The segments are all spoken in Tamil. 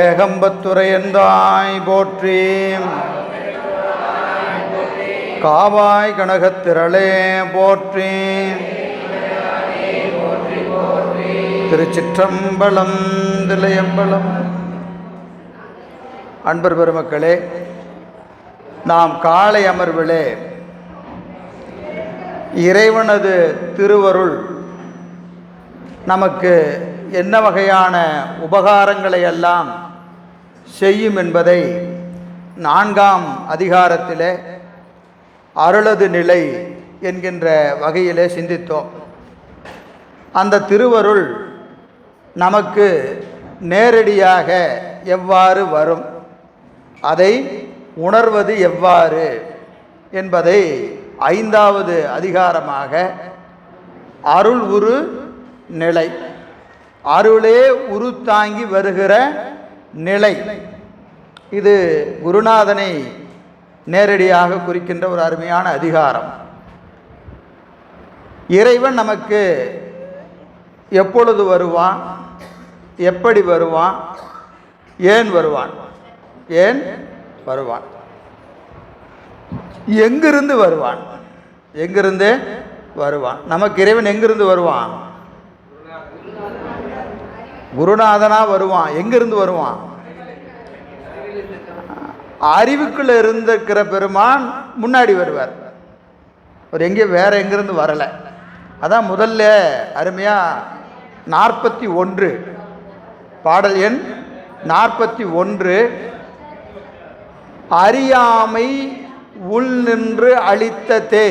ஏகம்பத்துரையந்தாய் போற்றி. காவாய் கனகத்திரளே போற்றி. திருச்சிற்றம்பலம் தில்லையம்பலம். அன்பர் பெருமக்களே, நாம் காலை அமர்விலே இறைவனது திருவருள் நமக்கு என்ன வகையான உபகாரங்களை எல்லாம் செய்யும் என்பதை 4ஆம் அதிகாரத்திலே அருளது நிலை என்கின்ற வகையிலே சிந்தித்தோம். அந்த திருவருள் நமக்கு நேரடியாக எவ்வாறு வரும், அதை உணர்வது எவ்வாறு என்பதை 5வது அதிகாரமாக அருள் உரு நிலை, அருளே உரு தாங்கி வருகிற நிலை, இது குருநாதனை நேரடியாக குறிக்கின்ற ஒரு அருமையான அதிகாரம். இறைவன் நமக்கு எப்பொழுது வருவான், எப்படி வருவான், ஏன் வருவான், ஏன் வருவான், எங்கிருந்து வருவான், எங்கிருந்து வருவான். நமக்கு இறைவன் எங்கிருந்து வருவான்? குருநாதனா வருவான். எங்கிருந்து வருவான்? அறிவுக்குள்ள இருந்திருக்கிற பெருமான் முன்னாடி வருவார். ஒரு எங்கேயும் வேற எங்கிருந்து வரலை. அதான் முதல்ல அருமையா 41 பாடல் எண் 41, அறியாமை உள் நின்று அளித்ததே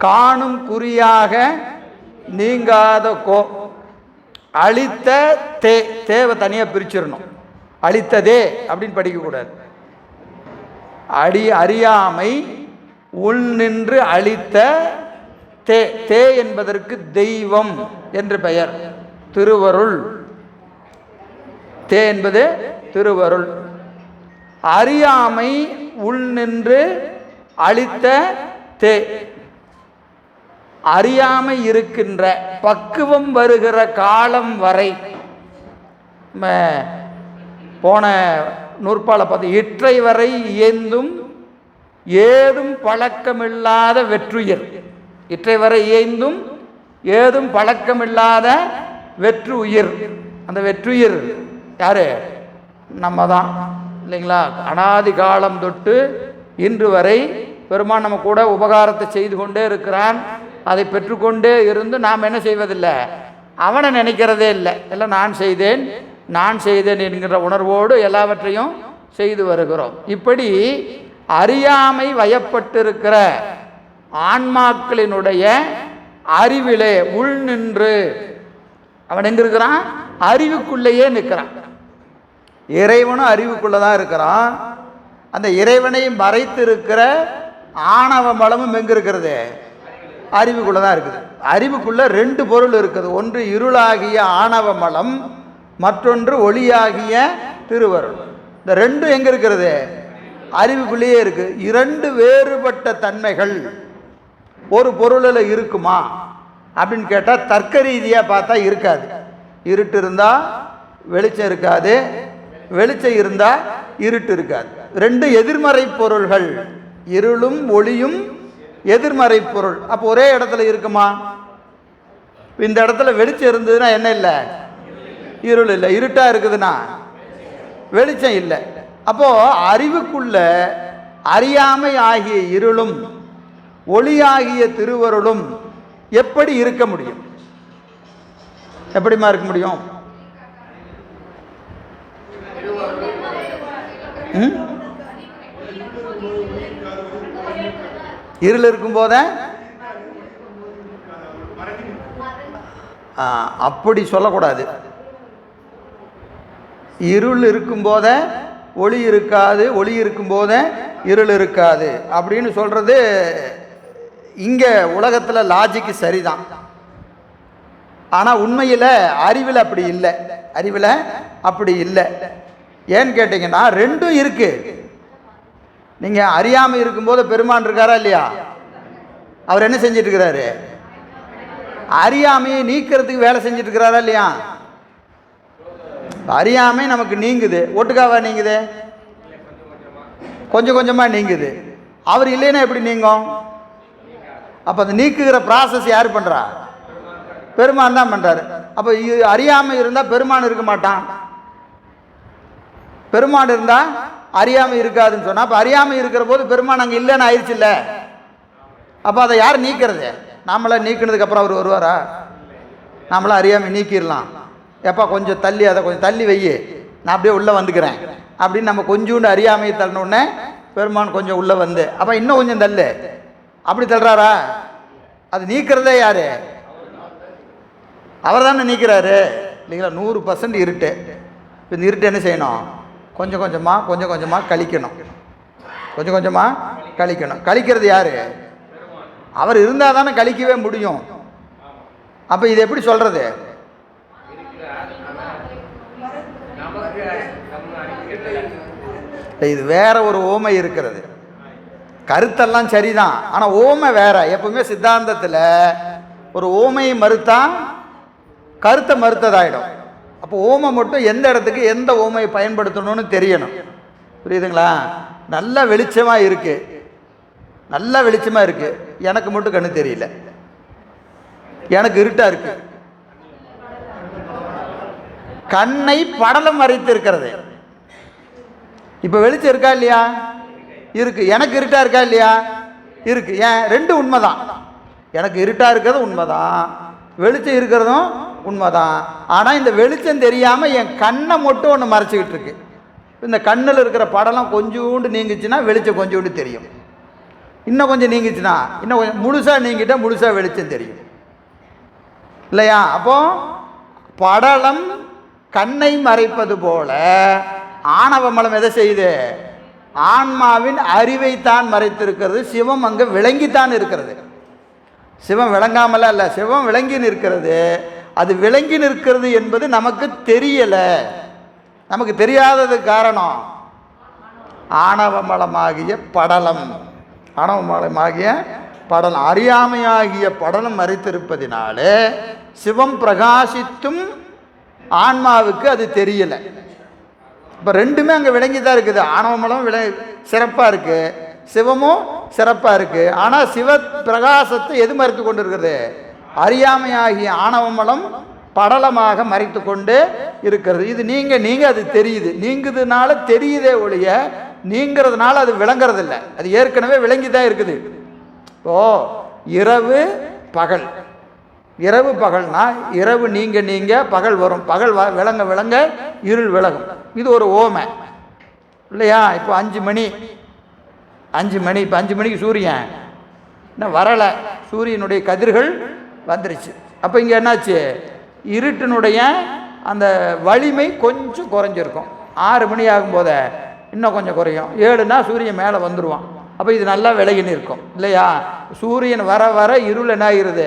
காணும் குறியாக நீங்காத கோ. அளித்த தே, தேவை தனியாக பிரிச்சிடணும். அளித்ததே அப்படின்னு படிக்கக்கூடாது. அறியாமை உள் நின்று அளித்த தே, தே என்பதற்கு தெய்வம் என்று பெயர். திருவருள், தே என்பது திருவருள். அறியாமை உள் நின்று அளித்த தே, அறியாமை இருக்கின்ற பக்குவம் வருகிற காலம் வரை. போன நூற்பாலை பார்த்து, இற்றை வரை இயைந்தும் ஏதும் பழக்கமில்லாத வெற்றுயிர். இற்றை வரை இயைந்தும் ஏதும் பழக்கமில்லாத வெற்று உயிர். அந்த வெற்றுயிர் யாரு? நம்ம தான், இல்லைங்களா? அனாதி காலம் தொட்டு இன்று வரை பெருமான் நம்ம கூட உபகாரத்தை செய்து கொண்டே இருக்கிறான். அதை பெற்றுக்கொண்டே இருந்து நாம் என்ன செய்வதில்லை? அவனை நினைக்கிறதே இல்லை. எல்லாம் நான் செய்தேன், நான் செய்தேன் என்கிற உணர்வோடு எல்லாவற்றையும் செய்து வருகிறோம். இப்படி அறியாமை வயப்பட்டிருக்கிற ஆன்மாக்களினுடைய அறிவிலே உள் நின்று அவன் எங்க இருக்கிறான்? அறிவுக்குள்ளேயே நிற்கிறான். இறைவனும் அறிவுக்குள்ளதான் இருக்கிறான். அந்த இறைவனை மறைத்திருக்கிற ஆணவ மலமும் எங்க இருக்கிறது? அறிவுக்குள்ளதான் இருக்குது. அறிவுக்குள்ள 2 பொருள் இருக்குது. ஒன்று இருளாகிய ஆணவ மலம், மற்றொன்று ஒளியாகிய திருவருள். இந்த 2 எங்க இருக்கிறது? அறிவுக்குள்ளேயே இருக்கு. 2 வேறுபட்ட தன்மைகள் ஒரு பொருளில் இருக்குமா அப்படின்னு கேட்டால் தர்க்க ரீதியாக பார்த்தா இருக்காது. இருட்டு இருந்தால் வெளிச்சம் இருக்காது, வெளிச்சம் இருந்தால் இருட்டு இருக்காது. 2 எதிர்மறை பொருள்கள், இருளும் ஒளியும் எதிர்மறை பொருள். அப்போ ஒரே இடத்துல இருக்குமா? இந்த இடத்துல வெளிச்சம் இருந்ததுன்னா என்ன இல்லை? இருள் இல்லை. இருட்டா இருக்குதுன்னா வெளிச்சம் இல்லை. அப்போ அறிவுக்குள்ள அறியாமை ஆகிய இருளும் ஒளியாகிய திருவருளும் எப்படி இருக்க முடியும்? எப்படிமா இருக்க முடியும்? இருள் இருக்கும் போத அப்படி சொல்லக்கூடாது. இருள் இருக்கும் போத ஒளி இருக்காது, ஒளி இருக்கும் போத இருள் இருக்காது அப்படின்னு சொல்றது இங்க உலகத்துல லாஜிக்கு சரிதான். ஆனா உண்மையில அறிவில் அப்படி இல்லை. அறிவில் அப்படி இல்லை. ஏன்னு கேட்டீங்கன்னா 2 இருக்கு. நீங்க அறியாமை இருக்கும்போது பெருமான் இருக்காரா இல்லையா? அவர் என்ன செஞ்சிட்டு இருக்கிறாரு? அறியாமையை நீக்கிறதுக்கு வேலை செஞ்சுட்டு இருக்கிறாரா இல்லையா? அறியாமை நமக்கு நீங்குது, ஒட்டுக்காவா நீங்குது? கொஞ்சம் கொஞ்சமாக நீங்குது. அவர் இல்லைன்னா எப்படி நீங்கும்? அப்போ அந்த நீக்குகிற ப்ராசஸ் யார் பண்ணுறா? பெருமான் தான் பண்ணுறாரு. அப்போ அறியாமை இருந்தால் பெருமான் இருக்க மாட்டான், பெருமான் இருந்தால் அறியாமை இருக்காதுன்னு சொன்னால், அப்போ அறியாமை இருக்கிற போது பெருமான் அங்கே இல்லைன்னு ஆயிடுச்சு இல்லை? அப்போ அதை யார் நீக்கிறது? நாமளாம் நீக்கினதுக்கப்புறம் அவர் வருவாரா? நாமளாம் அறியாமை நீக்கிடலாம். எப்போ கொஞ்சம் தள்ளி, அதை கொஞ்சம் தள்ளி வை, நான் அப்படியே உள்ளே வந்துக்கிறேன் அப்படின்னு நம்ம கொஞ்சோண்டு அறியாமையை தள்ளினோடனே பெருமான் கொஞ்சம் உள்ளே வந்து அப்போ இன்னும் கொஞ்சம் தள்ளு அப்படி தள்ளுறாரா? அது நீக்கிறதே யார்? அவர் தானே நீக்கிறாரு இல்லைங்களா? 100% இருட்டு. இப்போ இந்த இருட்டு என்ன செய்யணும்? கொஞ்சம் கொஞ்சமாக கழிக்கணும், கொஞ்சம் கொஞ்சமாக கழிக்கணும். கழிக்கிறது யார்? அவர் இருந்தால் தானே கழிக்கவே முடியும். அப்போ இது எப்படி சொல்கிறது? இது வேற ஒரு ஓமை இருக்கிறது. கருத்தெல்லாம் சரிதான், ஆனால் ஓமை வேற. எப்பவுமே சித்தாந்தத்தில் ஒரு ஓமையை மறுத்தா கருத்தை மறுத்ததாயிடும். அப்போ ஓமை மட்டும் எந்த இடத்துக்கு எந்த ஓமையை பயன்படுத்தணும்னு தெரியணும். புரியுதுங்களா? நல்ல வெளிச்சமாக இருக்கு, நல்ல வெளிச்சமாக இருக்கு, எனக்கு மட்டும் கண்ணு தெரியல, எனக்கு இருட்டா இருக்கு. கண்ணை படலம் மறைத்து இருக்கிறது. இப்போ வெளிச்சம் இருக்கா இல்லையா? இருக்கு. எனக்கு இருட்டா இருக்கா இல்லையா? இருக்கு. ஏன்? ரெண்டு உண்மைதான். எனக்கு இருட்டா இருக்கிறது உண்மைதான், வெளிச்சம் இருக்கிறதும் உண்மைதான். ஆனால் இந்த வெளிச்சம் தெரியாமல் என் கண்ணை மட்டும் ஒன்று மறைச்சிக்கிட்டு இருக்கு. இந்த கண்ணில் இருக்கிற படலம் கொஞ்சோண்டு நீங்கிச்சுன்னா வெளிச்சம் கொஞ்சோண்டு தெரியும், இன்னும் கொஞ்சம் நீங்கிச்சுன்னா இன்னும் கொஞ்சம், முழுசாக நீங்கிட்டால் முழுசாக வெளிச்சம் தெரியும் இல்லையா? அப்போ படலம் கண்ணை மறைப்பது போல ஆணவ மலம் எதை செய்யுது? ஆன்மாவின் அறிவைத்தான் மறைத்திருக்கிறது. சிவம் அங்கே விளங்கித்தான் இருக்கிறது. சிவம் விளங்காமல அல்ல, சிவம் விளங்கி நிற்கிறது. அது விளங்கி நிற்கிறது என்பது நமக்கு தெரியலை. நமக்கு தெரியாதது காரணம் ஆணவமலமாகிய படலம், ஆணவமலமாகிய படலம், அறியாமையாகிய படலம் மறைத்திருப்பதினாலே சிவம் பிரகாசித்தும் ஆன்மாவுக்கு அது தெரியலை. இப்போ ரெண்டுமே அங்கே விளங்கி தான் இருக்குது. ஆணவமலம் சிறப்பாக இருக்குது, சிவமும் சிறப்பாக இருக்குது. ஆனால் சிவ பிரகாசத்தை எது மறைத்து கொண்டு இருக்கிறது? அறியாமையாகிய ஆணவமலம் படலமாக மறைத்து கொண்டு இருக்கிறது. இது நீங்கள் அது தெரியுது, நீங்குதுனால தெரியுதே ஒழிய நீங்கிறதுனால அது விளங்குறதில்லை. அது ஏற்கனவே விளங்கி தான் இருக்குது. இப்போ இரவு பகல், இரவு பகல்னா இரவு நீங்க பகல் வரும், பகல் விளங்க விளங்க இருள் விலகும். இது ஒரு ஓமை இல்லையா? இப்போ 5 மணி, இப்போ 5 மணிக்கு சூரியன் இன்னும் வரலை, சூரியனுடைய கதிர்கள் வந்துருச்சு. அப்போ இங்கே என்னாச்சு? இருட்டினுடைய அந்த வலிமை கொஞ்சம் குறைஞ்சிருக்கும். 6 மணி ஆகும்போது இன்னும் கொஞ்சம் குறையும். 7னா சூரியன் மேலே வந்துடுவான். அப்போ இது நல்லா விலகின்னு இருக்கும் இல்லையா? சூரியன் வர வர இருள் என்ன ஆகிறது?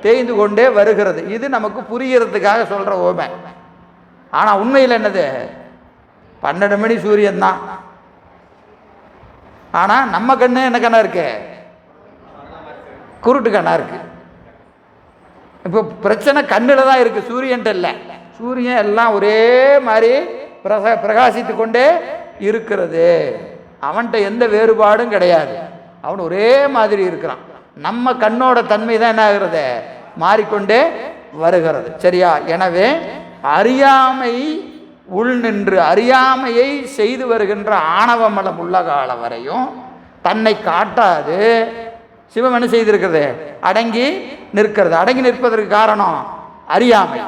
தேய்ந்து கொண்டே வருகிறது. இது நமக்கு புரியறதுக்காக சொல்கிற ஓமை. ஆனால் உண்மையில் என்னது? 12 மணி சூரியன் தான். ஆனால் நம்ம கண்ணு என்ன கண்ணா இருக்கு? குருட்டு கண்ணா இருக்கு. இப்போ பிரச்சனை கண்ணில் தான் இருக்குது, சூரியன்ட்ட இல்லை. சூரியன் எல்லாம் ஒரே மாதிரி பிரகாசித்து கொண்டே இருக்கிறது. அவன்கிட்ட எந்த வேறுபாடும் கிடையாது, அவன் ஒரே மாதிரி இருக்கிறான். நம்ம கண்ணோட தன்மை தான் என்ன ஆகிறது? மாறிக்கொண்டே வருகிறது. சரியா? எனவே அறியாமை உள் நின்று அறியாமையை செய்து வருகின்ற ஆணவ மலம் உள்ள கால வரையும் தன்னை காட்டாது சிவம் என்ன செய்திருக்கிறது? அடங்கி நிற்கிறது. அடங்கி நிற்பதற்கு காரணம் அறியாமை.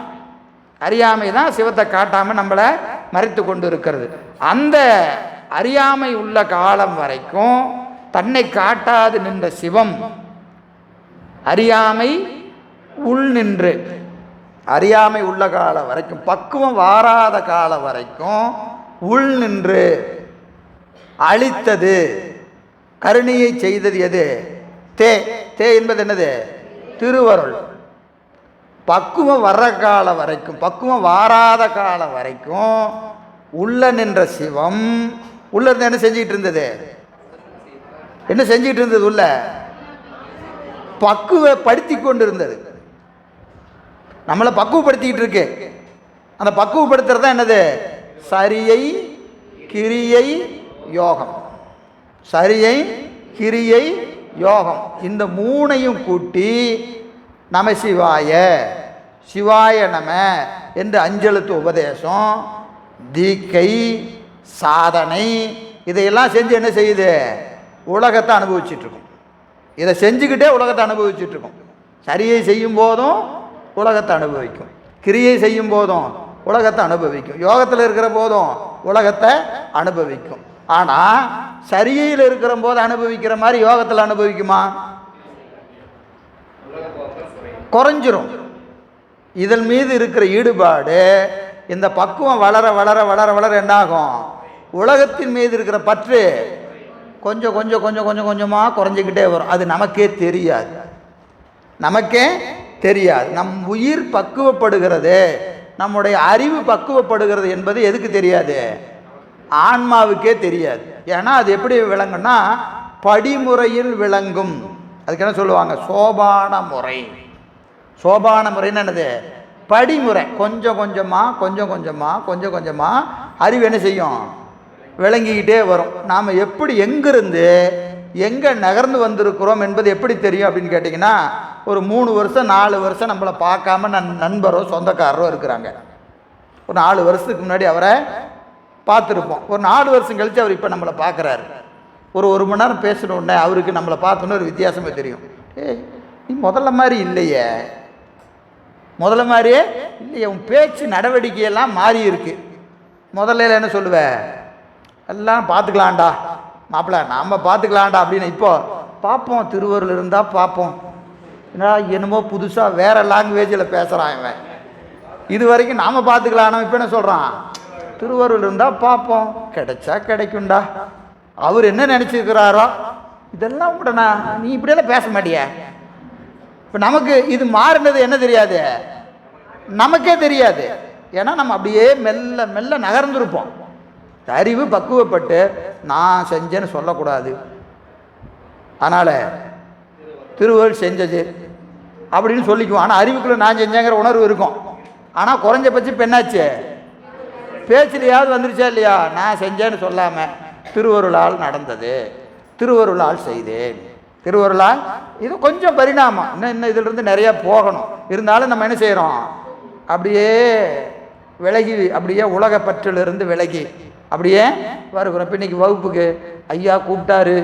அறியாமை தான் சிவத்தை காட்டாமல் நம்மளை மறைத்து கொண்டு இருக்கிறது. அந்த அறியாமை உள்ள காலம் வரைக்கும் தன்னை காட்டாது நின்ற சிவம் அறியாமை உள் நின்று, அறியாமை உள்ள காலம் வரைக்கும், பக்குவம் வாராத காலம் வரைக்கும் உள் நின்று அழித்தது, கருணையை செய்தது எது? தே என்பது என்னது? திருவருள். பக்குவம் வர்ற காலம் வரைக்கும், பக்குவம் வாராத காலம் வரைக்கும் உள்ள நின்ற சிவம் உள்ள இருந்து என்ன செஞ்சுக்கிட்டு இருந்தது? என்ன செஞ்சுக்கிட்டு இருந்தது? உள்ள பக்குவப்படுத்தி கொண்டு இருந்தது. நம்மளை பக்குவப்படுத்திக்கிட்டு இருக்கு. அந்த பக்குவப்படுத்துறது தான் என்னது? சரியை கிரியை யோகம். சரியை கிரியை யோகம் இந்த மூணையும் கூட்டி நம சிவாய சிவாய நம என்று அஞ்செழுத்து உபதேசம், தீக்கை, சாதனை இதையெல்லாம் செஞ்சு என்ன செய்யுது? உலகத்தை அனுபவிச்சுட்ருக்கும். இதை செஞ்சுக்கிட்டே உலகத்தை அனுபவிச்சுட்ருக்கும். சரியை செய்யும் போதும் உலகத்தை அனுபவிக்கும், கிரியை செய்யும் போதும் உலகத்தை அனுபவிக்கும், யோகத்தில் இருக்கிற போதும் உலகத்தை அனுபவிக்கும். ஆனால் சரியில் இருக்கிற போது அனுபவிக்கிற மாதிரி யோகத்தில் அனுபவிக்குமா? குறைஞ்சிரும். இதன் மீது இருக்கிற ஈடுபாடு இந்த பக்குவம் வளர வளர வளர வளர என்னாகும்? உலகத்தின் மீது இருக்கிற பற்று கொஞ்சம் கொஞ்சம் கொஞ்சம் கொஞ்சம் கொஞ்சமாக குறைஞ்சிக்கிட்டே வரும். அது நமக்கே தெரியாது, நமக்கே தெரியாது. நம் உயிர் பக்குவப்படுகிறது, நம்முடைய அறிவு பக்குவப்படுகிறது என்பது எதுக்கு தெரியாது? ஆன்மாவுக்கே தெரியாது. ஏன்னா அது எப்படி விளங்குன்னா படிமுறையில் விளங்கும். அதுக்கு என்ன சொல்லுவாங்க? சோபான முறை. சோபான முறைன்னு என்னது? படிமுறை. கொஞ்சம் கொஞ்சமாக கொஞ்சம் கொஞ்சமாக கொஞ்சம் கொஞ்சமாக அறிவு என்ன செய்யும்? விளங்கிக்கிட்டே வரும். நாம் எப்படி எங்கிருந்து எங்கே நகர்ந்து வந்திருக்கிறோம் என்பது எப்படி தெரியும் அப்படின்னு கேட்டிங்கன்னா, ஒரு 3 வருஷம் 4 வருஷம் நம்மளை பார்க்காம நண்பரோ சொந்தக்காரரோ இருக்கிறாங்க. ஒரு 4 வருஷத்துக்கு முன்னாடி அவரை பார்த்துருப்போம். ஒரு 4 வருஷம் கழித்து அவர் இப்போ நம்மளை பார்க்குறாரு. ஒரு 1 மணி நேரம் பேசணுன்னே அவருக்கு நம்மளை பார்த்தோன்னே ஒரு வித்தியாசமே தெரியும். நீ முதல்ல மாதிரி இல்லையே, முதல்ல மாதிரியே இல்லையே, உன் பேச்சு நடவடிக்கையெல்லாம் மாறி இருக்கு. முதல்ல என்ன சொல்லுவேன்? எல்லாம் பார்த்துக்கலாம்டா மாப்பிள்ள, நாம் பார்த்துக்கலாம்டா அப்படின்னு. இப்போ பார்ப்போம், திருவருள் இருந்தால் பார்ப்போம். என்னமோ புதுசாக வேறு லாங்குவேஜில் பேசுகிறான் இவன். இது வரைக்கும் நாம் பார்த்துக்கலாம், இப்போ என்ன சொல்கிறான்? திருவருள் இருந்தால் பார்ப்போம், கிடைச்சா கிடைக்கும்டா. அவர் என்ன நினச்சிருக்கிறாரோ இதெல்லாம் உடனே நீ இப்படியெல்லாம் பேச மாட்டிய. இப்போ நமக்கு இது மாறினது என்ன தெரியாது, நமக்கே தெரியாது. ஏன்னா நம்ம அப்படியே மெல்ல மெல்ல நகர்ந்துருப்போம். அறிவு பக்குவப்பட்டு நான் செஞ்சேன்னு சொல்லக்கூடாது. அதனால் திருவருள் செஞ்சது அப்படின்னு சொல்லிக்குவோம். ஆனால் அறிவுக்குள்ளே நான் செஞ்சேங்கிற உணர்வு இருக்கும். ஆனால் குறைஞ்சபட்சம் இப்போ என்னாச்சு? பேச்சிலையாவது வந்துருச்சா இல்லையா? நான் செஞ்சேன்னு சொல்லாமல் திருவருளால் நடந்தது, திருவருளால் செய்தேன், திருவருளால். இது கொஞ்சம் பரிணாமம். இன்னும் இதிலிருந்து நிறையா போகணும். இருந்தாலும் நம்ம என்ன செய்கிறோம்? அப்படியே விலகி, அப்படியே உலக பற்றிலிருந்து விலகி அப்படியே வருகிறோம். இப்போ இன்றைக்கி வகுப்புக்கு ஐயா கூப்பிட்டாரு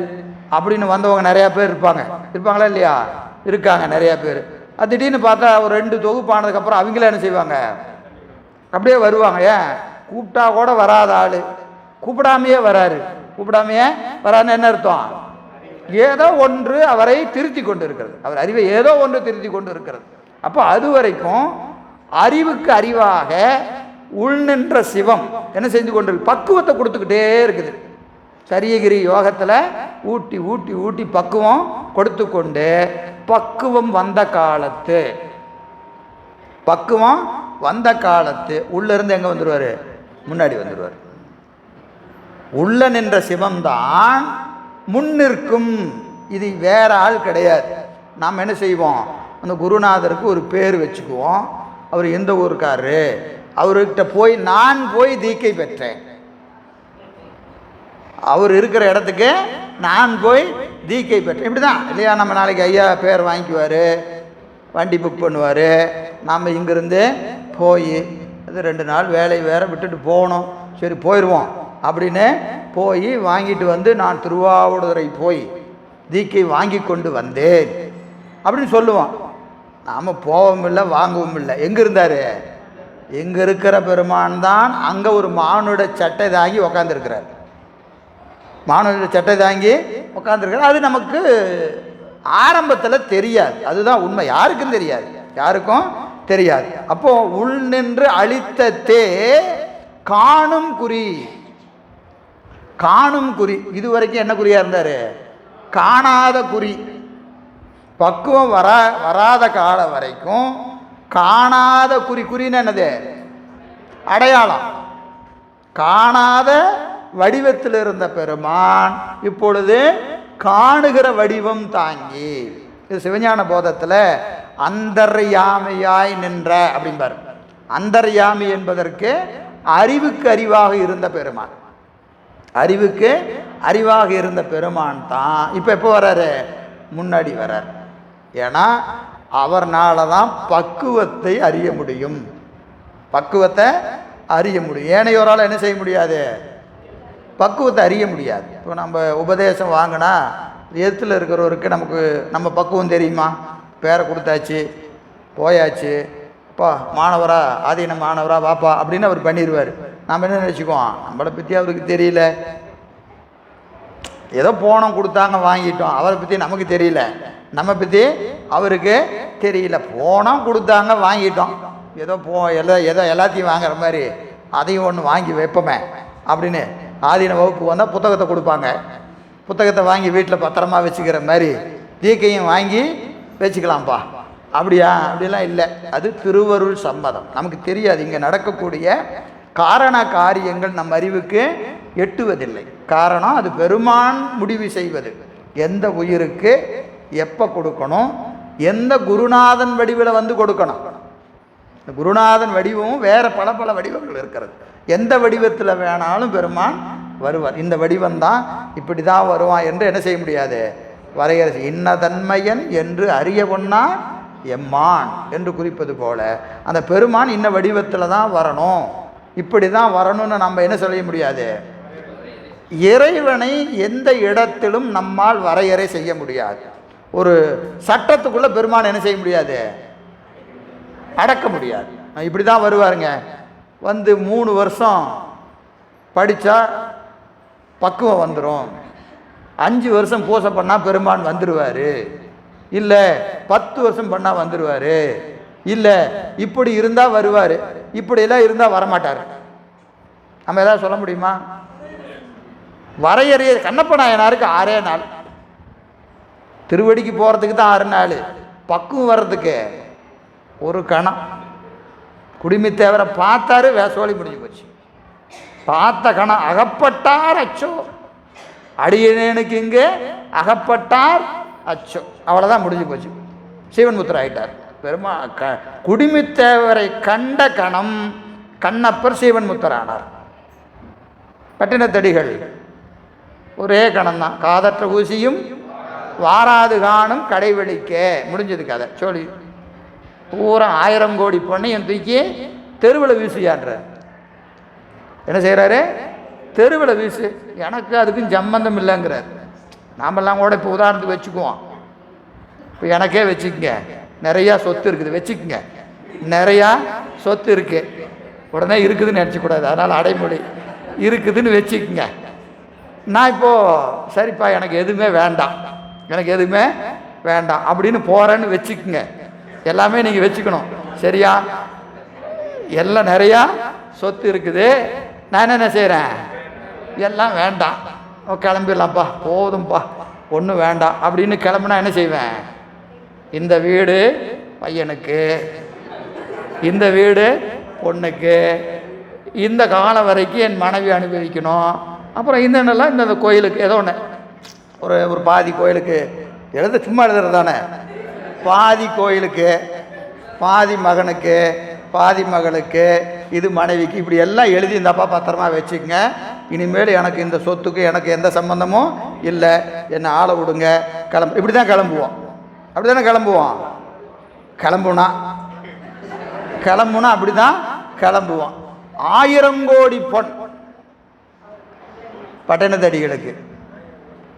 அப்படின்னு வந்தவங்க நிறையா பேர் இருப்பாங்களா இல்லையா? இருக்காங்க நிறையா பேர். அது திடீர்னு பார்த்தா ஒரு 2 தொகுப்பு ஆனதுக்கப்புறம் அவங்களே என்ன செய்வாங்க? அப்படியே வருவாங்க. ஏன் கூப்பிட்டா கூட வராத ஆள் கூப்பிடாமையே வராரு. கூப்பிடாமையே வரான்னு என்ன அர்த்தம்? ஏதோ ஒன்று அவரை திருத்தி கொண்டு இருக்கிறது, அவர் அறிவை ஏதோ ஒன்று திருத்தி கொண்டு இருக்கிறது. அப்போ அது வரைக்கும் அறிவுக்கு அறிவாக உள்நின்ற சிவம் என்ன செஞ்சு கொண்டு பக்குவத்தை கொடுத்துக்கிட்டே இருக்குது. சரியகிரி யோகத்தில் ஊட்டி ஊட்டி ஊட்டி பக்குவம் கொடுத்து கொண்டு, பக்குவம் வந்த காலத்து, பக்குவம் வந்த காலத்து உள்ளிருந்து எங்கே வந்துடுவார்? முன்னாடி வந்துடுவார். உள்ள நின்ற சிவம்தான் முன்னிற்கும். இது வேற ஆள் கிடையாது. நாம் என்ன செய்வோம்? அந்த குருநாதருக்கு ஒரு பேர் வச்சுக்குவோம். அவர் எந்த ஊருக்காரு, அவர்கிட்ட போய் நான் போய் தீக்கை பெற்றேன், அவர் இருக்கிற இடத்துக்கு நான் போய் தீக்கை பெற்றேன். இப்படி தான் இல்லையா? நம்ம நாளைக்கு ஐயா பேர் வாங்கிக்குவார், வண்டி புக் பண்ணுவார், நாம் இங்கேருந்து போய் அது 2 நாள் வேலை வேறு விட்டுட்டு போகணும். சரி போயிடுவோம் அப்படின்னு போய் வாங்கிட்டு வந்து, நான் திருவாவூதுறை போய் தீக்கை வாங்கி கொண்டு வந்தேன் அப்படின்னு சொல்லுவோம். நாம் போகவும் இல்லை வாங்கவும் இல்லை. எங்கே இருந்தார்? எங்கே இருக்கிற பெருமான் தான் அங்கே ஒரு மானுட சட்டை தாங்கி உக்காந்துருக்கிறார். மானுட சட்டை தாங்கி உக்காந்துருக்கிறார். அது நமக்கு ஆரம்பத்தில் தெரியாது. அதுதான் உண்மை. யாருக்கும் தெரியாது, யாருக்கும் தெரியாது. அப்போ உள் நின்று அழித்தத்தே காணும் குறி. காணும் குறி. இதுவரைக்கும் என்ன குறியா இருந்தார்? காணாத குறி. பக்குவம் வராத காலம் வரைக்கும் காணாத குறி. குறின்னு என்னது? அடையாளம். காணாத வடிவத்தில் இருந்த பெருமான் இப்பொழுது காணுகிற வடிவம் தாங்கி. இது சிவஞான போதத்தில் அந்தர்யாமையாய் நின்ற அப்படிம்பார். அந்தர்யாமி என்பதற்கு அறிவுக்கு அறிவாக இருந்த பெருமான். அறிவுக்கு அறிவாக இருந்த பெருமான் தான் இப்போ எப்போ வர்றாரு? முன்னாடி வர்றார். ஏன்னா அவர்னால தான் பக்குவத்தை அறிய முடியும். பக்குவத்தை அறிய முடியும். ஏனையோரால் என்ன செய்ய முடியாது? பக்குவத்தை அறிய முடியாது. இப்போ நம்ம உபதேசம் வாங்கினா எதில் இருக்கிறவருக்கு நமக்கு நம்ம பக்குவம் தெரியுமா? பேரை கொடுத்தாச்சு, போயாச்சு, அப்பா மாணவரா, ஆதீன மாணவரா வாப்பா அப்படின்னு அவர் பண்ணிடுவார். நம்ம என்ன நினச்சிக்குவோம்? நம்மளை பற்றி அவருக்கு தெரியல, ஏதோ போனோம் கொடுத்தாங்க வாங்கிட்டோம், அவரை பற்றி நமக்கு தெரியல, நம்ம பற்றி அவருக்கு தெரியல. போனோம் கொடுத்தாங்க வாங்கிட்டோம், ஏதோ எல்லாத்தையும் வாங்குற மாதிரி அதையும் ஒன்று வாங்கி வைப்போமே அப்படின்னு ஆதீன வகுப்பு வந்தால் புத்தகத்தை கொடுப்பாங்க. புத்தகத்தை வாங்கி வீட்டில் பத்திரமா வச்சுக்கிற மாதிரி தீக்கையும் வாங்கி வச்சுக்கலாம்ப்பா. அப்படியா? அப்படிலாம் இல்லை. அது திருவருள் சம்மதம். நமக்கு தெரியாது. இங்கே நடக்கக்கூடிய காரண காரியங்கள் நம் அறிவுக்கு எட்டுவதில்லை. காரணம் அது பெருமான் முடிவு செய்வது. எந்த உயிருக்கு எப்போ கொடுக்கணும், எந்த குருநாதன் வடிவில் வந்து கொடுக்கணும். குருநாதன் வடிவமும் வேறு பல பல வடிவங்கள் இருக்கிறது. எந்த வடிவத்தில் வேணாலும் பெருமான் வருவார். இந்த வடிவம் தான் இப்படி தான் வருவான் என்று என்ன செய்ய முடியாது? வரையறை. இன்னதன்மையன் என்று அறிய ஒன்னா எம்மான் என்று குறிப்பது போல அந்த பெருமான் இன்ன வடிவத்தில் தான் வரணும், இப்படி தான் வரணும்னு நம்ம என்ன சொல்ல முடியாது? இறைவனை எந்த இடத்திலும் நம்மால் வரையறை செய்ய முடியாது. ஒரு சட்டத்துக்குள்ளே பெருமான் என்ன செய்ய முடியாது? அடக்க முடியாது. இப்படி தான் வருவாருங்க. வந்து 3 வருஷம் படித்தா பக்குவம் வந்துடும், 5 வருஷம் பூசை பண்ணால் பெருமான் வந்துடுவார், இல்லை 10 வருஷம் பண்ணால் வந்துடுவார், இல்லை இப்படி இருந்தால் வருவார், இப்படியெல்லாம் இருந்தால் வரமாட்டார். நம்ம எதாவது சொல்ல முடியுமா? வரையறைய கண்ணப்ப நாயனாருக்கு 6 நாள், திருவடிக்கு போகிறதுக்கு தான் 6 நாள், பக்குவம் வர்றதுக்கு ஒரு கணம். குடிமித்தேவரை பார்த்தாரு, வேசோலி முடிஞ்சு போச்சு. பார்த்த கணம் அகப்பட்டார் அச்சோ, அடியேனுக்கு இங்கே அகப்பட்டார் அச்சோ, அவ்வளோதான் முடிஞ்சு போச்சு. சீவன்முத்தர் ஆகிட்டார். பெருமா குடிமித்தேவரை கண்ட கணம் கண்ணப்பர் சீவன்முத்தர் ஆனார். பட்டினத்தடிகள் ஒரே கணம்தான். காதற்ற ஊசியும் வாராது காணும் கடைவெளிக்க முடிஞ்சது கதை. சொல்லி பூரா 1000 கோடி பொண்ணையும் தூக்கி தெருவில் வீசியான்றார். என்ன செய்கிறாரு? தெருவில் வீசு, எனக்கு அதுக்கும் சம்பந்தம் இல்லைங்கிறார். நாமெல்லாம் கூட இப்போ உதாரணத்துக்கு வச்சுக்குவோம். இப்போ எனக்கே வச்சுக்கங்க, நிறையா சொத்து இருக்குது வச்சுக்கோங்க, நிறையா சொத்து இருக்குது, உடனே இருக்குதுன்னு நினச்சிக்கூடாது, அதனால் அடைமொழி இருக்குதுன்னு வச்சுக்கோங்க. நான் இப்போது சரிப்பா எனக்கு எதுவுமே வேண்டாம், எனக்கு எதுவுமே வேண்டாம் அப்படின்னு போகிறேன்னு வச்சுக்கோங்க. எல்லாமே நீங்கள் வச்சுக்கணும், சரியா? எல்லாம் நிறையா சொத்து இருக்குது, நான் என்ன செய்கிறேன்? எல்லாம் வேண்டாம், கிளம்பிடலாம்ப்பா, போதும்ப்பா, ஒன்றும் வேண்டாம் அப்படின்னு கிளம்புனா என்ன செய்வேன்? இந்த வீடு பையனுக்கு, இந்த வீடு பொண்ணுக்கு, இந்த காலம் வரைக்கும் என் மனைவி அனுபவிக்கணும், அப்புறம் என்னென்னலாம் இந்த கோயிலுக்கு ஏதோ ஒன்று ஒரு பாதி கோயிலுக்கு சும்மா எழுதுறது தானே, பாதி கோயிலுக்கு, பாதி மகனுக்கு, பாதி மகளுக்கு, இது மனைவிக்கு, இப்படி எல்லாம் எழுதி இந்தப்பா பத்திரமா வச்சுக்கங்க. இனிமேல் எனக்கு இந்த சொத்துக்கு எனக்கு எந்த சம்பந்தமும் இல்லை, என்னை ஆளை விடுங்க, இப்படி தான் கிளம்புவோம். அப்படி தானே கிளம்புவோம். கிளம்புனா அப்படி தான் கிளம்புவோம். 1000 கோடி பொன் பட்டினத்தடிகளுக்கு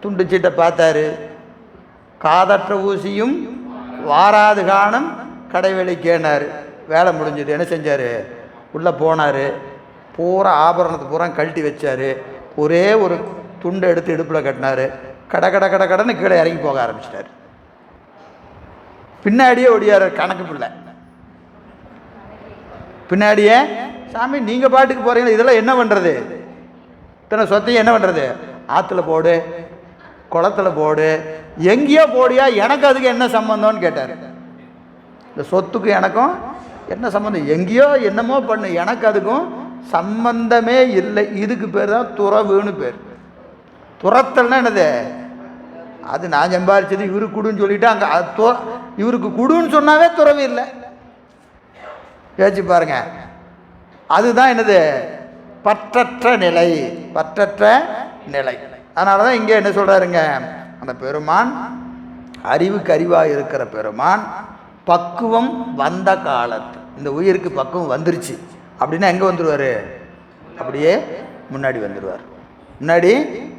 துண்டு சீட்டை பார்த்தாரு. காதற்ற ஊசியும் வாராது காணும் கடைவெளிக்கேனார். வேலை முடிஞ்சது. என்ன செஞ்சார்? உள்ளே போனார், பூரா ஆபரணத்தை பூரா கழட்டி வச்சார், ஒரே ஒரு துண்டை எடுத்து இடுப்பில் கட்டினார், கடன்னு கீழே இறங்கி போக ஆரம்பிச்சிட்டார். பின்னாடியே ஒடியார் கணக்கு பிள்ளை. பின்னாடியே, சாமி நீங்கள் பாட்டுக்கு போகிறீங்களா, இதெல்லாம் என்ன பண்ணுறது? இத்தனை சொத்தையும் என்ன பண்ணுறது? ஆற்றுல போடு, குளத்துல போடு, எங்கேயோ போடியா, எனக்கு அதுக்கு என்ன சம்பந்தம்னு கேட்டார். இந்த சொத்துக்கு எனக்கும் என்ன சம்பந்தம்? எங்கேயோ என்னமோ பண்ணு, எனக்கு அதுக்கும் சம்பந்தமே இல்லை. இதுக்கு பேர் தான் துறவுன்னு பேர். துறத்தல்னா என்னது? அது நான் சம்பாதிச்சது இவருக்கு குடுன்னு சொல்லிட்டு அங்கே இவருக்கு குடுன்னு சொன்னாவே துறவு இல்லை. யோசிச்சு பாருங்க. அதுதான் என்னது? பற்றற்ற நிலை, பற்றற்ற நிலை. அதனால தான் இங்கே என்ன சொல்கிறாருங்க, அந்த பெருமான் அறிவுக்கு அறிவாக இருக்கிற பெருமான் பக்குவம் வந்த காலத்து, இந்த உயிருக்கு பக்குவம் வந்துருச்சு அப்படின்னா எங்கே வந்துடுவார்? அப்படியே முன்னாடி வந்துடுவார், முன்னாடி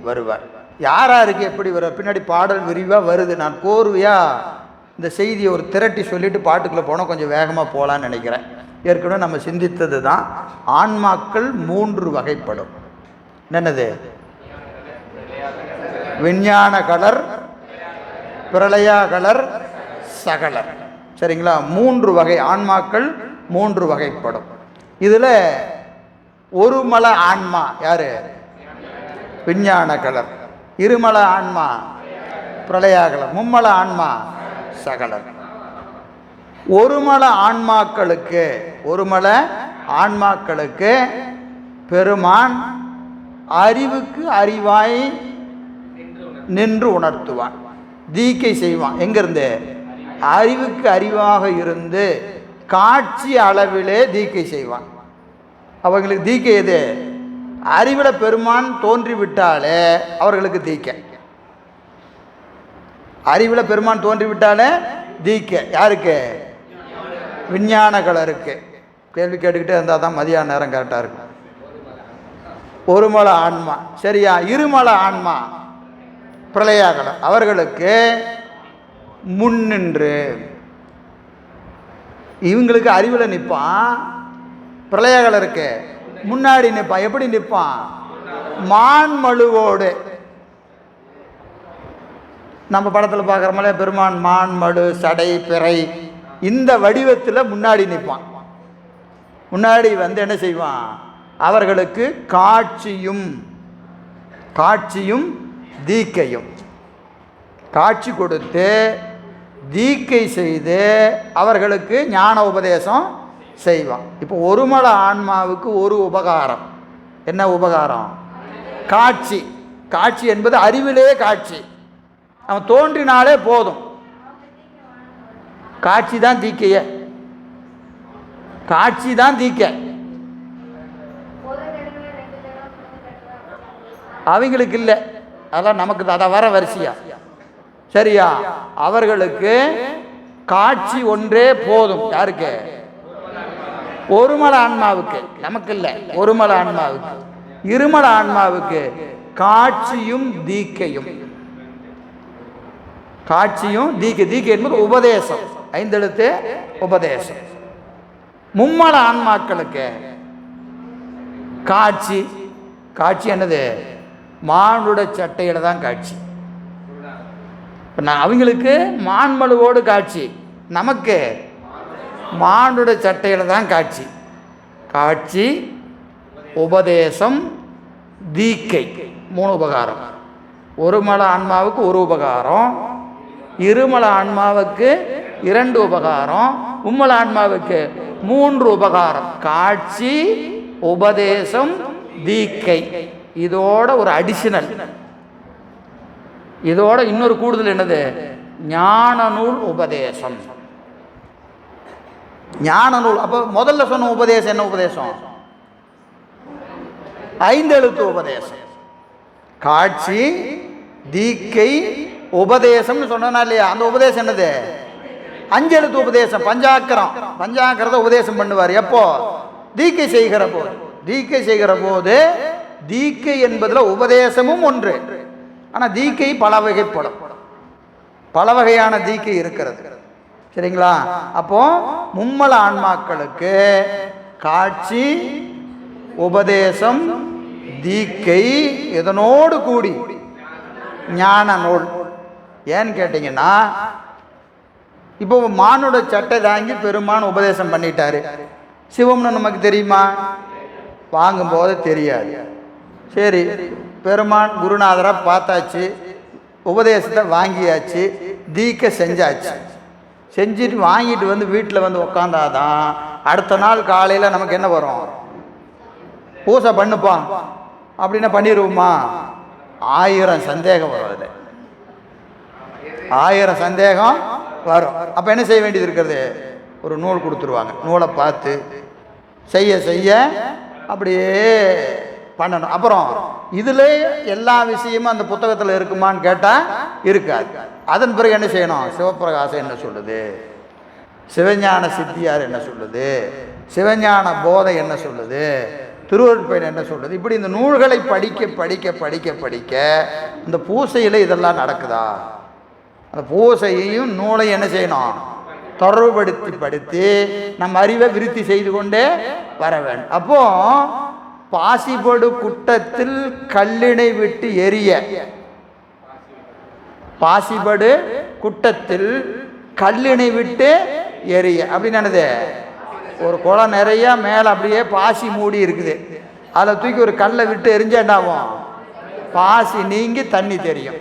வருவார். யாராருக்கு எப்படி வருவார்? பின்னாடி பாடல் விரிவாக வருது. நான் கோர்வையாக இந்த செய்தியை ஒரு திரட்டி சொல்லிவிட்டு பாட்டுக்குள்ளே போனால் கொஞ்சம் வேகமாக போகலான்னு நினைக்கிறேன். ஏற்கனவே நம்ம சிந்தித்தது தான். ஆன்மாக்கள் 3 வகைப்படும். என்னது? விஞ்ஞான கலர், பிரளயா கலர், சகலர். சரிங்களா? 3 வகை ஆன்மாக்கள், 3 வகைப்படும். இதில் ஒரு மல ஆன்மா யாரு? விஞ்ஞான கலர். இருமல ஆன்மா பிரளயா கலர். மும்மல ஆன்மா சகலர். ஒருமல ஆன்மாக்களுக்கு, ஒருமல ஆன்மாக்களுக்கு பெருமான் அறிவுக்கு அறிவாய் நின்று உணர்த்துவான், தீக்கை செய்வான். எங்கிருந்து? அறிவுக்கு அறிவாக இருந்து காட்சி அளவிலே தீக்கை செய்வான். அவங்களுக்கு தீக்கை எது? அறிவில் பெருமான் தோன்றிவிட்டாலே அவர்களுக்கு தீக்கை. அறிவில் பெருமான் தோன்றிவிட்டாலே தீக்கை. யாருக்கு? விஞ்ஞான கலருக்கு. கேள்வி கேட்டுக்கிட்டே இருந்தால் தான் மதியான நேரம் கரெக்டாக இருக்கும். ஒருமல ஆன்மா, சரியா? இருமல ஆன்மா பிரளயாகலம், அவர்களுக்கு முன்னின்று இவங்களுக்கு அறிவில் நிற்பான். பிரளயாகலருக்கு முன்னாடி நிற்பான். எப்படி நிற்பான்? மான்மழுவோடு. நம்ம படத்தில் பார்க்குற மாதிரி பெருமான் மான், மழு, சடை, பிறை இந்த வடிவத்தில் முன்னாடி நிற்பான். முன்னாடி வந்து என்ன செய்வான்? அவர்களுக்கு காட்சியும் தீக்கையும் காட்சி கொடுத்து தீக்கை செய்து அவர்களுக்கு ஞான உபதேசம் செய்வான். இப்போ ஒருமல ஆன்மாவுக்கு ஒரு உபகாரம். என்ன உபகாரம்? காட்சி. காட்சி என்பது அறிவிலே காட்சி. அவன் தோன்றினாலே போதும். காட்சி தான் தீக்கைய, காட்சி தான் தீக்கை. அவங்களுக்கு இல்லை, அதான் நமக்கு அதை வர வரிசையா. சரியா? அவர்களுக்கு காட்சி ஒன்றே போதும். யாருக்கு? ஒருமல ஆன்மாவுக்கு. நமக்கு இல்லை, ஒருமல ஆன்மாவுக்கு. இருமல ஆன்மாவுக்கு காட்சியும் தீக்கையும். காட்சியும் தீக்கை. தீக்கை என்பது உபதேசம், 5 எழுத்து உபதேசம். மும்மல ஆன்மாக்களுக்கு காட்சி. காட்சி என்னது? மானுட சட்டையில தான் காட்சி. அவங்களுக்கு மான்மழுவோடு காட்சி, நமக்கு மானுட சட்டையில தான் காட்சி. காட்சி, உபதேசம், தீக்கை, 3 உபகாரம். ஒருமல ஆன்மாவுக்கு ஒரு உபகாரம், இருமல ஆன்மாவுக்கு 2 உபகாரம், மும்மல ஆன்மாவுக்கு 3 உபகாரம். காட்சி, உபதேசம், தீக்கை. இதோட ஒரு அடிஷனல், இதோட இன்னொரு கூடுதல் என்னது? ஞான நூல் உபதேசம். ஞான நூல். அப்போ முதல்ல சொன்ன உபதேசம் என்ன உபதேசம்? 5 எழுத்து உபதேசம். காட்சி, தீக்கை, உபதேசம்னு சொன்னா இல்லையா? அந்த உபதேசம் என்னது? 5 எழுத்து உபதேசம். பஞ்சாக்கரம். பஞ்சாக்கரத்தை உபதேசம் பண்ணுவார். எப்போ? தீக்கை செய்கிற போது. தீக்கை செய்கிற போது தீக்கை என்பதில் உபதேசமும் ஒன்று. ஆனால் தீக்கை பல வகைப்படும், பல வகையான தீக்கை இருக்கிறது. சரிங்களா? அப்போ மும்மல ஆன்மாக்களுக்கு காட்சி, உபதேசம், தீக்கை இதனோடு கூடி ஞான நூல். ஏன்னு கேட்டீங்கன்னா, இப்போ மானோட சட்டை தாங்கி பெருமான் உபதேசம் பண்ணிட்டாரு. சிவம்னு நமக்கு தெரியுமா? வாங்கும்போது தெரியாது. சரி, பெருமான் குருநாதராக பார்த்தாச்சு, உபதேசத்தை வாங்கியாச்சு, தீக்கை செஞ்சாச்சு. செஞ்சுட்டு வாங்கிட்டு வந்து வீட்டில் வந்து உக்காந்தாதான் அடுத்த நாள் காலையில் நமக்கு என்ன வரும்? பூசை பண்ணுப்பா அப்படின்னா பண்ணிடுவோமா? 1000 சந்தேகம் வரும். அதில் 1000 சந்தேகம் வரும். அப்போ என்ன செய்ய வேண்டியது இருக்கிறது? ஒரு நூல் கொடுத்துருவாங்க. நூலை பார்த்து செய்ய செய்ய அப்படியே பண்ணணும். அப்புறம் இதில் எல்லா விஷயமும் அந்த புத்தகத்தில் இருக்குமான்னு கேட்டால் இருக்காது. அதன் பிறகு என்ன செய்யணும்? சிவப்பிரகாசம் என்ன சொல்லுது, சிவஞான சித்தியார் என்ன சொல்லுது, சிவஞான போதை என்ன சொல்லுது, திருவருட்பயன் என்ன சொல்லுது, இப்படி இந்த நூல்களை படிக்க படிக்க படிக்க படிக்க இந்த பூசையில் இதெல்லாம் நடக்குதா? அந்த பூசையையும் நூலையும் என்ன செய்யணும்? தொடர்புபடுத்தி படுத்தி நம்ம அறிவை விருத்தி செய்து கொண்டே வர வேண்டும். அப்போ பாசிபடு குட்டத்தில் கல்லினை விட்டு எரிய, பாசிபடு குட்டத்தில் கல்லினை விட்டு எரிய அப்படின்னு என்னது? ஒரு குளம் நிறைய மேலே அப்படியே பாசி மூடி இருக்குது, அதில் தூக்கி ஒரு கல்லை விட்டு எரிஞ்சா என்ன ஆகும்? பாசி நீங்கி தண்ணி தெரியும்.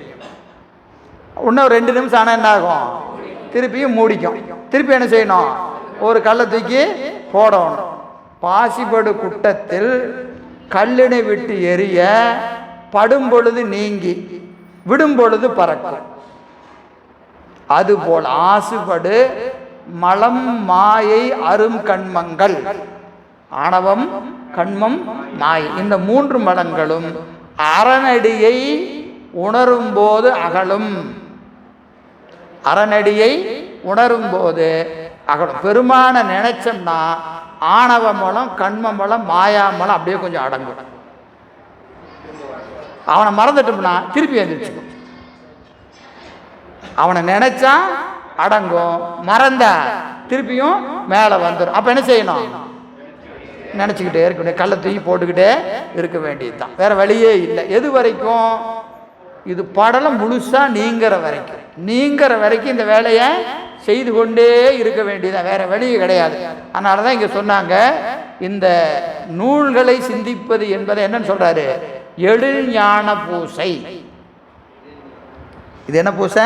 இன்னும் 2 நிமிஷம் ஆனால் என்ன ஆகும்? திருப்பியும் மூடிக்கும். திருப்பி என்ன செய்யணும்? ஒரு கல்லை தூக்கி போடணும். பாசிபடு குட்டத்தில் கல்லினை விட்டு எரிய, படும் பொழுது நீங்கி விடும் பொழுது பறக்கும். அதுபோல் ஆசுபடு மலம் மாயை அரும் கண்மங்கள், ஆணவம் கண்மம் மாயை, இந்த 3 மலங்களும் அறநடியை உணரும் போது அகலும். அறநடியை உணரும் போது அகலும். பெருமான நினைச்சோம்னா ஆணவ மலம் கண்ம மலம் மாயா மலம் அப்படியே கொஞ்சம் அடங்கும். அவனை மறந்துட்டோம்னா திருப்பி எழுந்திரிச்சுக்கும். அவனை நினைச்சா அடங்கும், மறந்த திருப்பியும் மேலே வந்துடும். அப்போ என்ன செய்யணும்? நினச்சிக்கிட்டே இருக்க வேண்டிய, கல்லை தூக்கி போட்டுக்கிட்டே இருக்க வேண்டியது தான், வேற வழியே இல்லை. எது வரைக்கும்? இது படலம் முழுசாக நீங்கிற வரைக்கும், நீங்கிற வரைக்கும் இந்த வேலையை செய்து கொண்டே இருக்க வேண்டியதான், வேற வழியே கிடையாது. அதனால தான் இங்கே சொன்னாங்க, இந்த நூல்களை சிந்திப்பது என்பதை என்னன்னு சொல்றாரு? எழில் ஞான பூசை. இது என்ன பூசை?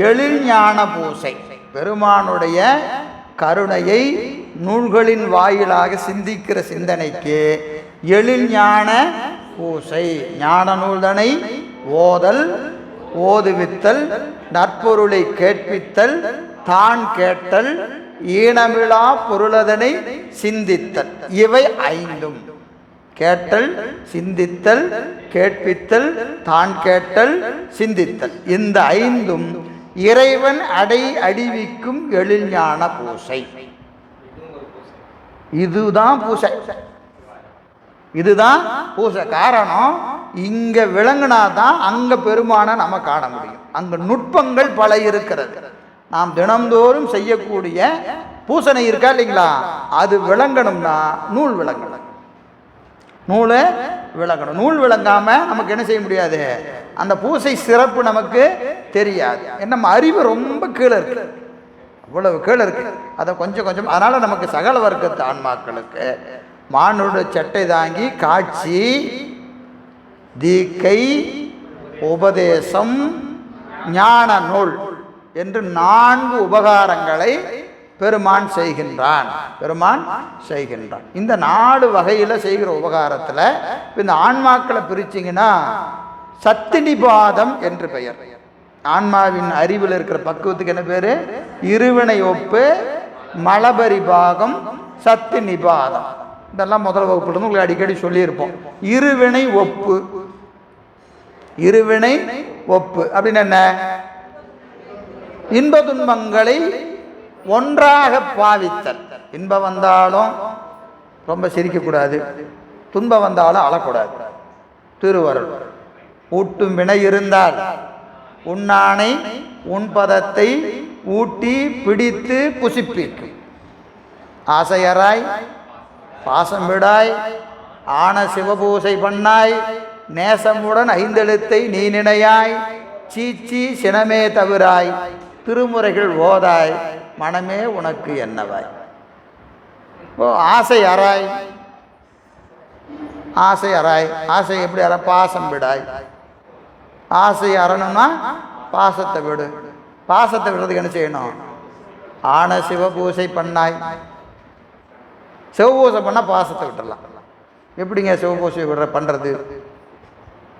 எழில் ஞான பூசை. பெருமானுடைய கருணையை நூல்களின் வாயிலாக சிந்திக்கிற சிந்தனைக்கு எழில் ஞான பூசை. ஞான நூல்தனை ஓதல், ஓதுவித்தல், நற்பொருளை கேட்பித்தல், தான் கேட்டல், ஈனமிழா பொருளதனை சிந்தித்தல். இவை 5ம், கேட்டல், சிந்தித்தல், கேட்பித்தல், தான் கேட்டல், சிந்தித்தல், இந்த 5ம் இறைவன் அடிவிக்கும் எழில் ஞான பூசை. இதுதான் பூசை, இதுதான் பூசை. காரணம், இங்க விளங்கினாதான் அங்க பெருமான நம்ம காண முடியும். அங்க நுட்பங்கள் பல இருக்கிறது. நாம் தினம்தோறும் செய்யக்கூடிய பூசனை இருக்கா இல்லைங்களா, அது விளங்கணும்னா நூல் விளங்கணும், நூலை விளங்கணும். நூல் விளங்காம நமக்கு என்ன செய்ய முடியாது? அந்த பூசை சிறப்பு நமக்கு தெரியாது. நம்ம அறிவு ரொம்ப கீழே இருக்கு, அவ்வளவு கீழே இருக்கு. அதை கொஞ்சம் கொஞ்சம், அதனால நமக்கு சகல வர்க்கத்து ஆன்மாக்களுக்கு மானுட சட்டை தாங்கி காட்சி, தீக்கை, உபதேசம், ஞான நூல் என்று 4 உபகாரங்களை பெருமான் செய்கின்றான். பெருமான் செய்கின்றான். இந்த 4 வகையில் செய்கிற உபகாரத்தில் இந்த ஆன்மாக்களை பிரிச்சிங்கன்னா சத்து நிபாதம் என்று பெயர். ஆன்மாவின் அறிவில் இருக்கிற பக்குவத்துக்கு என்ன பேர்? இருவினை ஒப்பு, மலபரிபாகம், சத்து நிபாதம். இதெல்லாம் முதல் வகுப்புல இருந்து உங்களுக்கு அடிக்கடி சொல்லியிருப்போம். இருவினை ஒப்பு, இருவினை ஒப்பு அப்படின்னு என்ன? இன்ப துன்பங்களை ஒன்றாக பாவித்தல். இன்பம் வந்தாலும் ரொம்ப சிரிக்கக்கூடாது, துன்பம் வந்தாலும் அழக்கூடாது. திருவருள். ஊட்டும் வினை இருந்தால் உன்னானை உன் பதத்தை ஊட்டி பிடித்து புசிப்பிக்கும். ஆசையராய் பாசம் விடாய் ஆன சிவபூசை பண்ணாய், நேசமுடன் 5 எழுத்தை நீ நினையாய், சீச்சி சினமே தவிராய், திருமுறைகள் ஓதாய், மனமே உனக்கு என்னவாய். ஆசை அறாய், ஆசை அறாய், ஆசை எப்படி அற? பாசம் விடாய். ஆசை அறணும்னா பாசத்தை விடு. பாசத்தை விடுறதுக்கு என்ன செய்யணும்? ஆன சிவபூசை பண்ணாய். சிவபூசை பண்ணால் பாசத்தை விட்டுடலாம். எப்படிங்க சிவபூசை விடுற பண்ணுறது?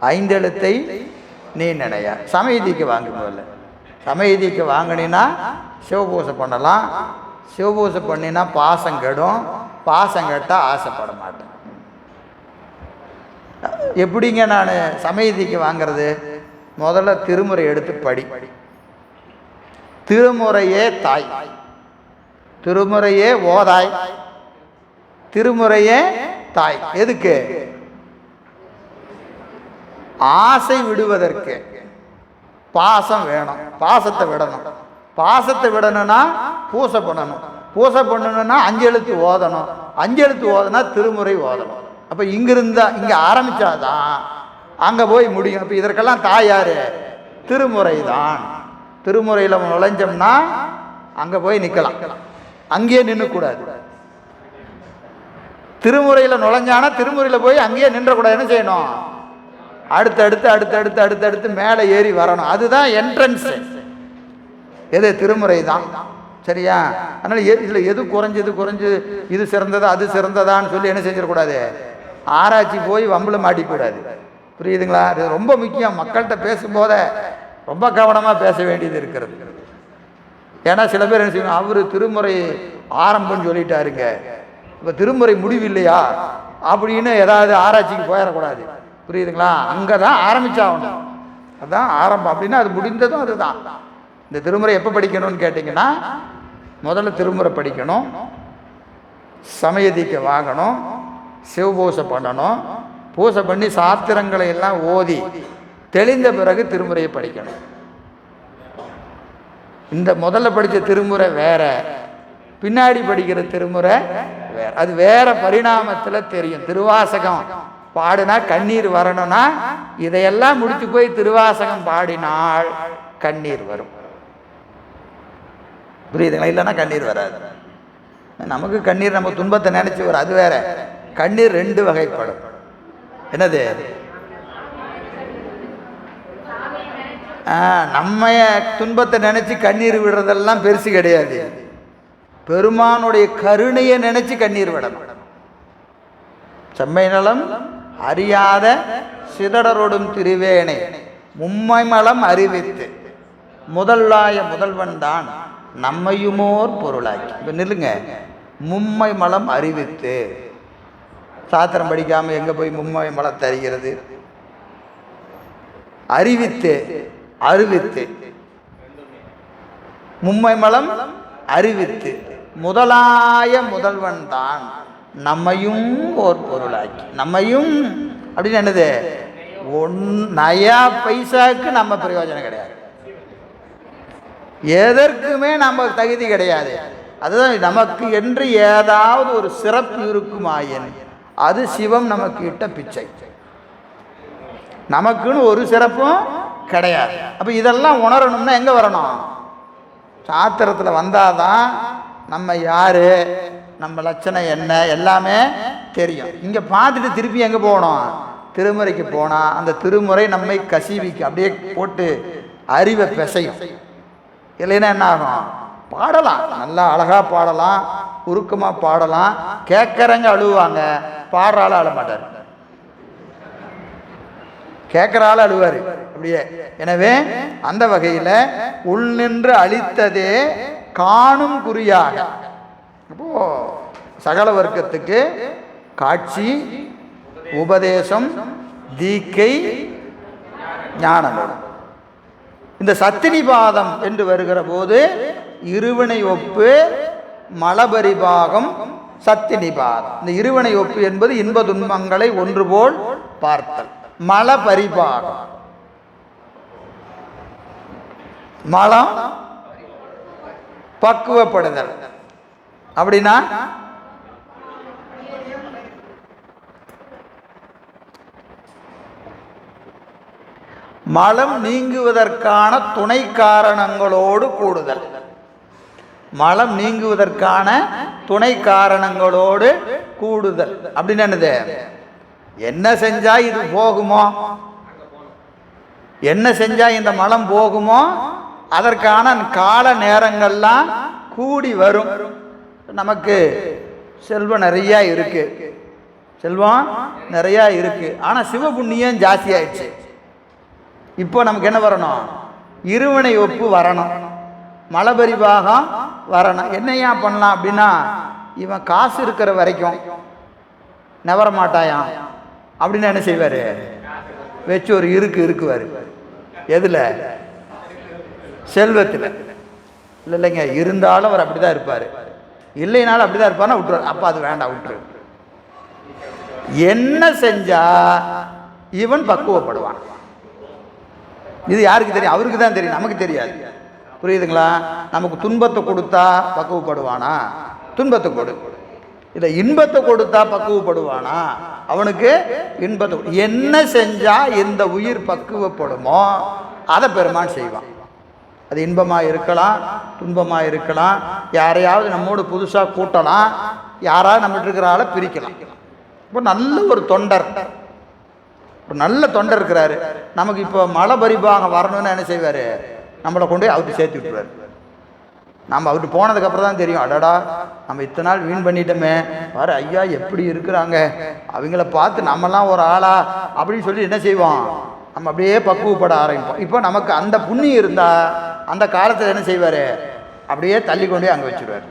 5 எழுத்தை நீ நினையா. சமயதிக்கு வாங்கும் போதில்ல, சமயதிக்கு வாங்கினா சிவபூசை பண்ணலாம். சிவபூசை பண்ணினா பாசம் கெடும், பாசம் கேட்டால் ஆசைப்பட மாட்டேன். எப்படிங்க நான் சமயதிக்கு வாங்கிறது? முதல்ல திருமுறை எடுத்து படி. திருமுறையே தாய், திருமுறையே ஓதாய், திருமுறையே தாய். எதுக்கு? ஆசை விடுவதற்கு. பாசம் வேணும், பாசத்தை விடணும். பாசத்தை விடணும்னா பூசை பண்ணணும், பூசை பண்ணணும்னா 5 எழுத்து ஓதணும், 5 எழுத்து ஓதனா திருமுறை ஓதணும். அப்போ இங்கிருந்தா இங்கே ஆரம்பித்தாதான் அங்கே போய் முடியும். அப்போ இதற்கெல்லாம் தாய் யார்? திருமுறை தான். திருமுறையில் நுழைஞ்சோம்னா அங்கே போய் நிற்கலாம், அங்கேயே நின்றுக்கூடாது. திருமுறையில் நுழைஞ்சானா திருமுறையில் போய் அங்கேயே நின்றக்கூடாது. என்ன செய்யணும்? அடுத்தடுத்து அடுத்தடுத்து அடுத்தடுத்து மேலே ஏறி வரணும். அதுதான் என்ட்ரன்ஸு. எது? திருமுறை தான். சரியா? அதனால் இதில் எது குறைஞ்சது இது சிறந்ததா அது சிறந்ததான்னு சொல்லி என்ன செஞ்சிடக்கூடாது, ஆராய்ச்சி போய் வம்பில் மாட்டிக்கூடாது. புரியுதுங்களா? இது ரொம்ப முக்கியம். மக்கள்கிட்ட பேசும்போதே ரொம்ப கவனமாக பேச வேண்டியது இருக்கிறது. ஏன்னா சில பேர் என்ன செய்யணும், அவர் திருமுறை ஆரம்பம்னு சொல்லிட்டாருங்க, இப்போ திருமுறை முடிவு இல்லையா அப்படின்னு ஏதாவது ஆராய்ச்சிக்கு போயிடக்கூடாது. புரியுதுங்களா? அங்கே தான் ஆரம்பிச்சாகணும். அதுதான் ஆரம்பம். அப்படின்னா அது முடிந்ததும் அதுதான். இந்த திருமுறை எப்போ படிக்கணும்னு கேட்டிங்கன்னா, முதல்ல திருமுறை படிக்கணும், சமயதிக்க வாங்கணும், சிவபூசை பண்ணணும், பூசை பண்ணி சாத்திரங்களை எல்லாம் ஓதி தெளிந்த பிறகு திருமுறையை படிக்கணும். இந்த முதல்ல படித்த திருமுறை வேற, பின்னாடி படிக்கிற திருமுறை வேற. அது வேற பரிணாமத்தில் தெரியும். திருவாசகம் பாடினா கண்ணீர் வரணும்னா இதையெல்லாம் முடிச்சு போய் திருவாசகம் பாடினால் கண்ணீர் வரும். புரியுதுங்களா? இல்லைன்னா கண்ணீர் வராது. நமக்கு கண்ணீர் நம்ம துன்பத்தை நினைச்சு வரும், அது வேற. கண்ணீர் 2 வகைப்படும். என்னது? நம்ம துன்பத்தை நினைச்சு கண்ணீர் விடுறதெல்லாம் பெருசு கிடையாது. பெருமானுடைய கருணையை நினைச்சு கண்ணீர் விடணும். செம்மை நலம் அறியாத சிதடரோடும் திருவேணை மும்மை மலம் அறிவித்து முதலாய முதல்வன் தான் நம்மையுமோர் பொருளாக்கி. இப்போ நில்லுங்க, மும்மை மலம் அறிவித்து. சாத்திரம் படிக்காமல் எங்கே போய் மும்மை மலத்தை அறிகிறது? அறிவித்து, அறிவித்து, மும்மை மலம் அறிவித்து முதலாய முதல்வன் தான் நம்மையும் ஓர் பொருளாக்கி. நம்மையும் அப்படின்னு என்னது? நயா பைசாவுக்கு நம்ம பிரயோஜனம் கிடையாது, எதற்குமே நம்ம தகுதி கிடையாது. அதுதான் நமக்கு என்று ஏதாவது ஒரு சிறப்பு இருக்குமாயின் அது சிவம் நமக்கு இட்ட பிச்சை. நமக்குன்னு ஒரு சிறப்பும் கிடையாது. அப்போ இதெல்லாம் உணரணும்னா எங்கே வரணும்? சாத்திரத்தில் வந்தாதான் நம்ம யார், நம்ம லட்சணம் என்ன எல்லாமே தெரியும். இங்கே பார்த்துட்டு திருப்பி எங்கே போகணும்? திருமுறைக்கு போனால் அந்த திருமுறை நம்மை கசிவிக்கு அப்படியே போட்டு அறிவை பிசையும். இல்லைன்னா என்ன ஆகும்? பாடலாம், நல்லா அழகாக பாடலாம், உருக்கமாக பாடலாம், கேட்குறவங்க அழுவாங்க, பாடுற ஆள் அழ மாட்டார், கேட்குற ஆள் அழுவார் அப்படியே. எனவே அந்த வகையில் உள் நின்று அளித்ததே காணும் குறியாக. அப்போ சகல வர்க்கத்துக்கு காட்சி, உபதேசம், தீக்கை, ஞானம். இந்த சத்தினிபாதம் என்று வருகிற போது இருவினை ஒப்பு, மலபரிபாகம், சத்தினிபாதம். இந்த இருவினை ஒப்பு என்பது இன்ப துன்பங்களை ஒன்று போல் பார்த்தல். மலபரிபாகம், மலம் பக்குவப்படுதல். அப்படின்னா மலம் நீங்குவதற்கான துணை காரணங்களோடு கூடுதல். மலம் நீங்குவதற்கான துணை காரணங்களோடு கூடுதல் அப்படின்னு என்னது? என்ன செஞ்சா இது போகுமோ, என்ன செஞ்சா இந்த மலம் போகுமோ அதற்கான கால நேரங்கள்லாம் கூடி வரும். நமக்கு செல்வம் நிறையா இருக்கு, செல்வம் நிறையா இருக்கு, ஆனால் சிவபுண்ணியம் ஜாஸ்தி ஆயிடுச்சு. இப்போ நமக்கு என்ன வரணும்? இருவினை ஒப்பு வரணும், மலபரிபாகம் வரணும். என்னையா பண்ணலாம் அப்படின்னா, இவன் காசு இருக்கிற வரைக்கும் நவர மாட்டாயான் அப்படின்னு என்ன செய்வார், வச்சு ஒரு இருக்குவார். எதில்? செல்வத்தில். இல்லை இல்லைங்க, இருந்தாலும் அவர் அப்படி தான் இருப்பார், இல்லைனாலும் அப்படி தான் இருப்பார்னா விட்டுருவார். அப்போ அது வேண்டாம், விட்டுரு. என்ன செஞ்சா இவன் பக்குவப்படுவான், இது யாருக்கு தெரியும்? அவருக்கு தான் தெரியும், நமக்கு தெரியாது. புரியுதுங்களா? நமக்கு துன்பத்தை கொடுத்தா பக்குவப்படுவானா? துன்பத்தை கொடு. இல்லை இன்பத்தை கொடுத்தா பக்குவப்படுவானா? அவனுக்கு இன்பத்தை. என்ன செஞ்சா இந்த உயிர் பக்குவப்படுமோ அதை பெருமான் செய்வான். அது இன்பமாக இருக்கலாம், துன்பமாக இருக்கலாம், யாரையாவது நம்மோடு புதுசாக கூட்டலாம், யாராவது நம்மகிட்ட இருக்கிற ஆளை பிரிக்கலாம். இப்போ நல்ல ஒரு தொண்டர், ஒரு நல்ல தொண்டர் இருக்கிறாரு, நமக்கு இப்போ மலை பரிபாகம் வரணும்னு என்ன செய்வார், நம்மளை கொண்டு போய் அவருக்கு சேர்த்து விட்டுருவார். நம்ம அவருக்கு போனதுக்கப்புறம் தான் தெரியும், அடடா நம்ம இத்தனை நாள் வீண் பண்ணிட்டோமே, வர ஐயா எப்படி இருக்கிறாங்க, அவங்கள பார்த்து நம்மலாம் ஒரு ஆளா அப்படின்னு சொல்லி என்ன செய்வோம், நம்ம அப்படியே பக்குவப்பட ஆரம்பிப்போம். இப்போ நமக்கு அந்த புண்ணியம் இருந்தால் அந்த காலத்தில் என்ன செய்வார், அப்படியே தள்ளி கொண்டே அங்கே வச்சுருவார்.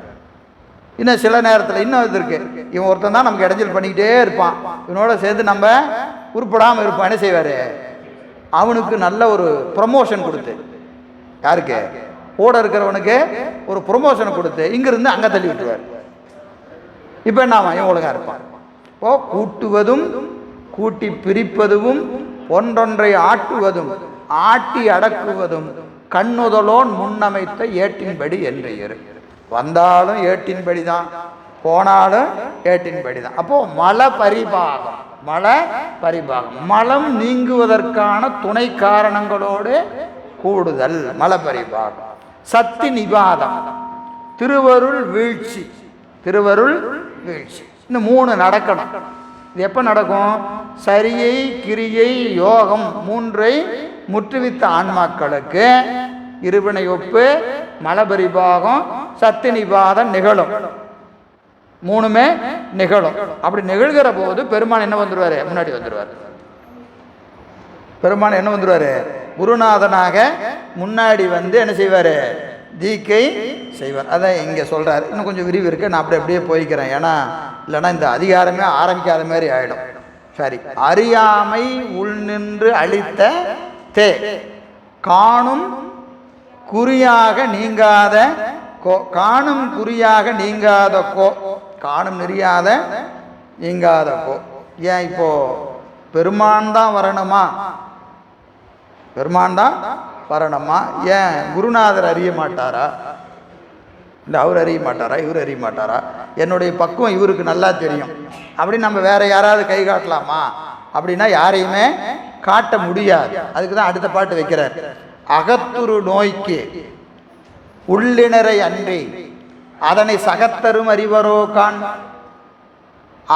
இன்னும் சில நேரத்தில் இன்னும் இது இருக்குது, இவன் ஒருத்தன் தான் நமக்கு இடைஞ்சல் பண்ணிக்கிட்டே இருப்பான், இவனோட சேர்ந்து நம்ம உருப்படாமல் இருப்பான். என்ன செய்வார், அவனுக்கு நல்ல ஒரு ப்ரமோஷன் கொடுத்து, யாருக்கு, கூட இருக்கிறவனுக்கு ஒரு ப்ரொமோஷனை கொடுத்து இங்கிருந்து அங்கே தள்ளி விட்டுருவார். இப்போ என்ன ஆகும், இவன் ஒழுங்காக இருப்பான். இப்போ கூட்டுவதும் கூட்டி பிரிப்பதும் ஒன்றொன்றை ஆட்டுவதும் ஆட்டி அடக்குவதும் கண்ணுதலோன் முன்னமைத்த ஏட்டின்படி என்று இரு. வந்தாலும் ஏட்டின்படி தான், போனாலும் ஏட்டின்படி தான். அப்போது மல பரிபாகம், மல பரிபாகம், மலம் நீங்குவதற்கான துணை காரணங்களோடு கூடுதல் மல பரிபாகம். சத்தி நிபாதம், திருவருள் வீழ்ச்சி, திருவருள் வீழ்ச்சி. இன்னும் 3 நடக்கணும். இது எப்போ நடக்கும்? சரியை கிரியை யோகம் 3ஐ முற்றுவித்த ஆன்மாக்களுக்கு இருவினை ஒப்பு மலபரிபாகம் சத்து நிபாதம் நிகழும். 3மே நிகழும். அப்படி நிகழ்கிற போது பெருமான் என்ன வந்துடுவார், முன்னாடி வந்துடுவார். பெருமான் என்ன வந்துடுவார், குருநாதனாக முன்னாடி வந்து என்ன செய்வார், தீக்கை செய்வார். அதான் இங்கே சொல்கிறார். இன்னும் கொஞ்சம் விரிவு இருக்குது, நான் அப்படியே போய்க்கிறேன். ஏன்னா இல்லைன்னா இந்த அதிகாரமே ஆரம்பிக்காத மாதிரி ஆகிடும். சரி. அறியாமை உள் நின்று அளித்த தே காணும் குறியாக நீங்காத கோ, காணும் குறியாக நீங்காத கோ, காணும் நெறியாத நீங்காத கோ. ஏன் இப்போ பெருமான் தான் வரணுமா, பெருமான் தான் வரணுமா? ஏன் குருநாதர் அறிய மாட்டாரா? இல்லை அவர் அறிய மாட்டாரா, இவர் அறிய மாட்டாரா? என்னுடைய பக்குவம் இவருக்கு நல்லா தெரியும் அப்படின்னு நம்ம வேற யாராவது கை காட்டலாமா அப்படின்னா யாரையுமே காட்ட முடியாது. அதுக்கு தான் அடுத்த பாட்டு வைக்கிறார். அகத்துரு நோய்க்கு உள்ளினரை அன்றி அதனை சகத்தரும் அறிவரோ கான்.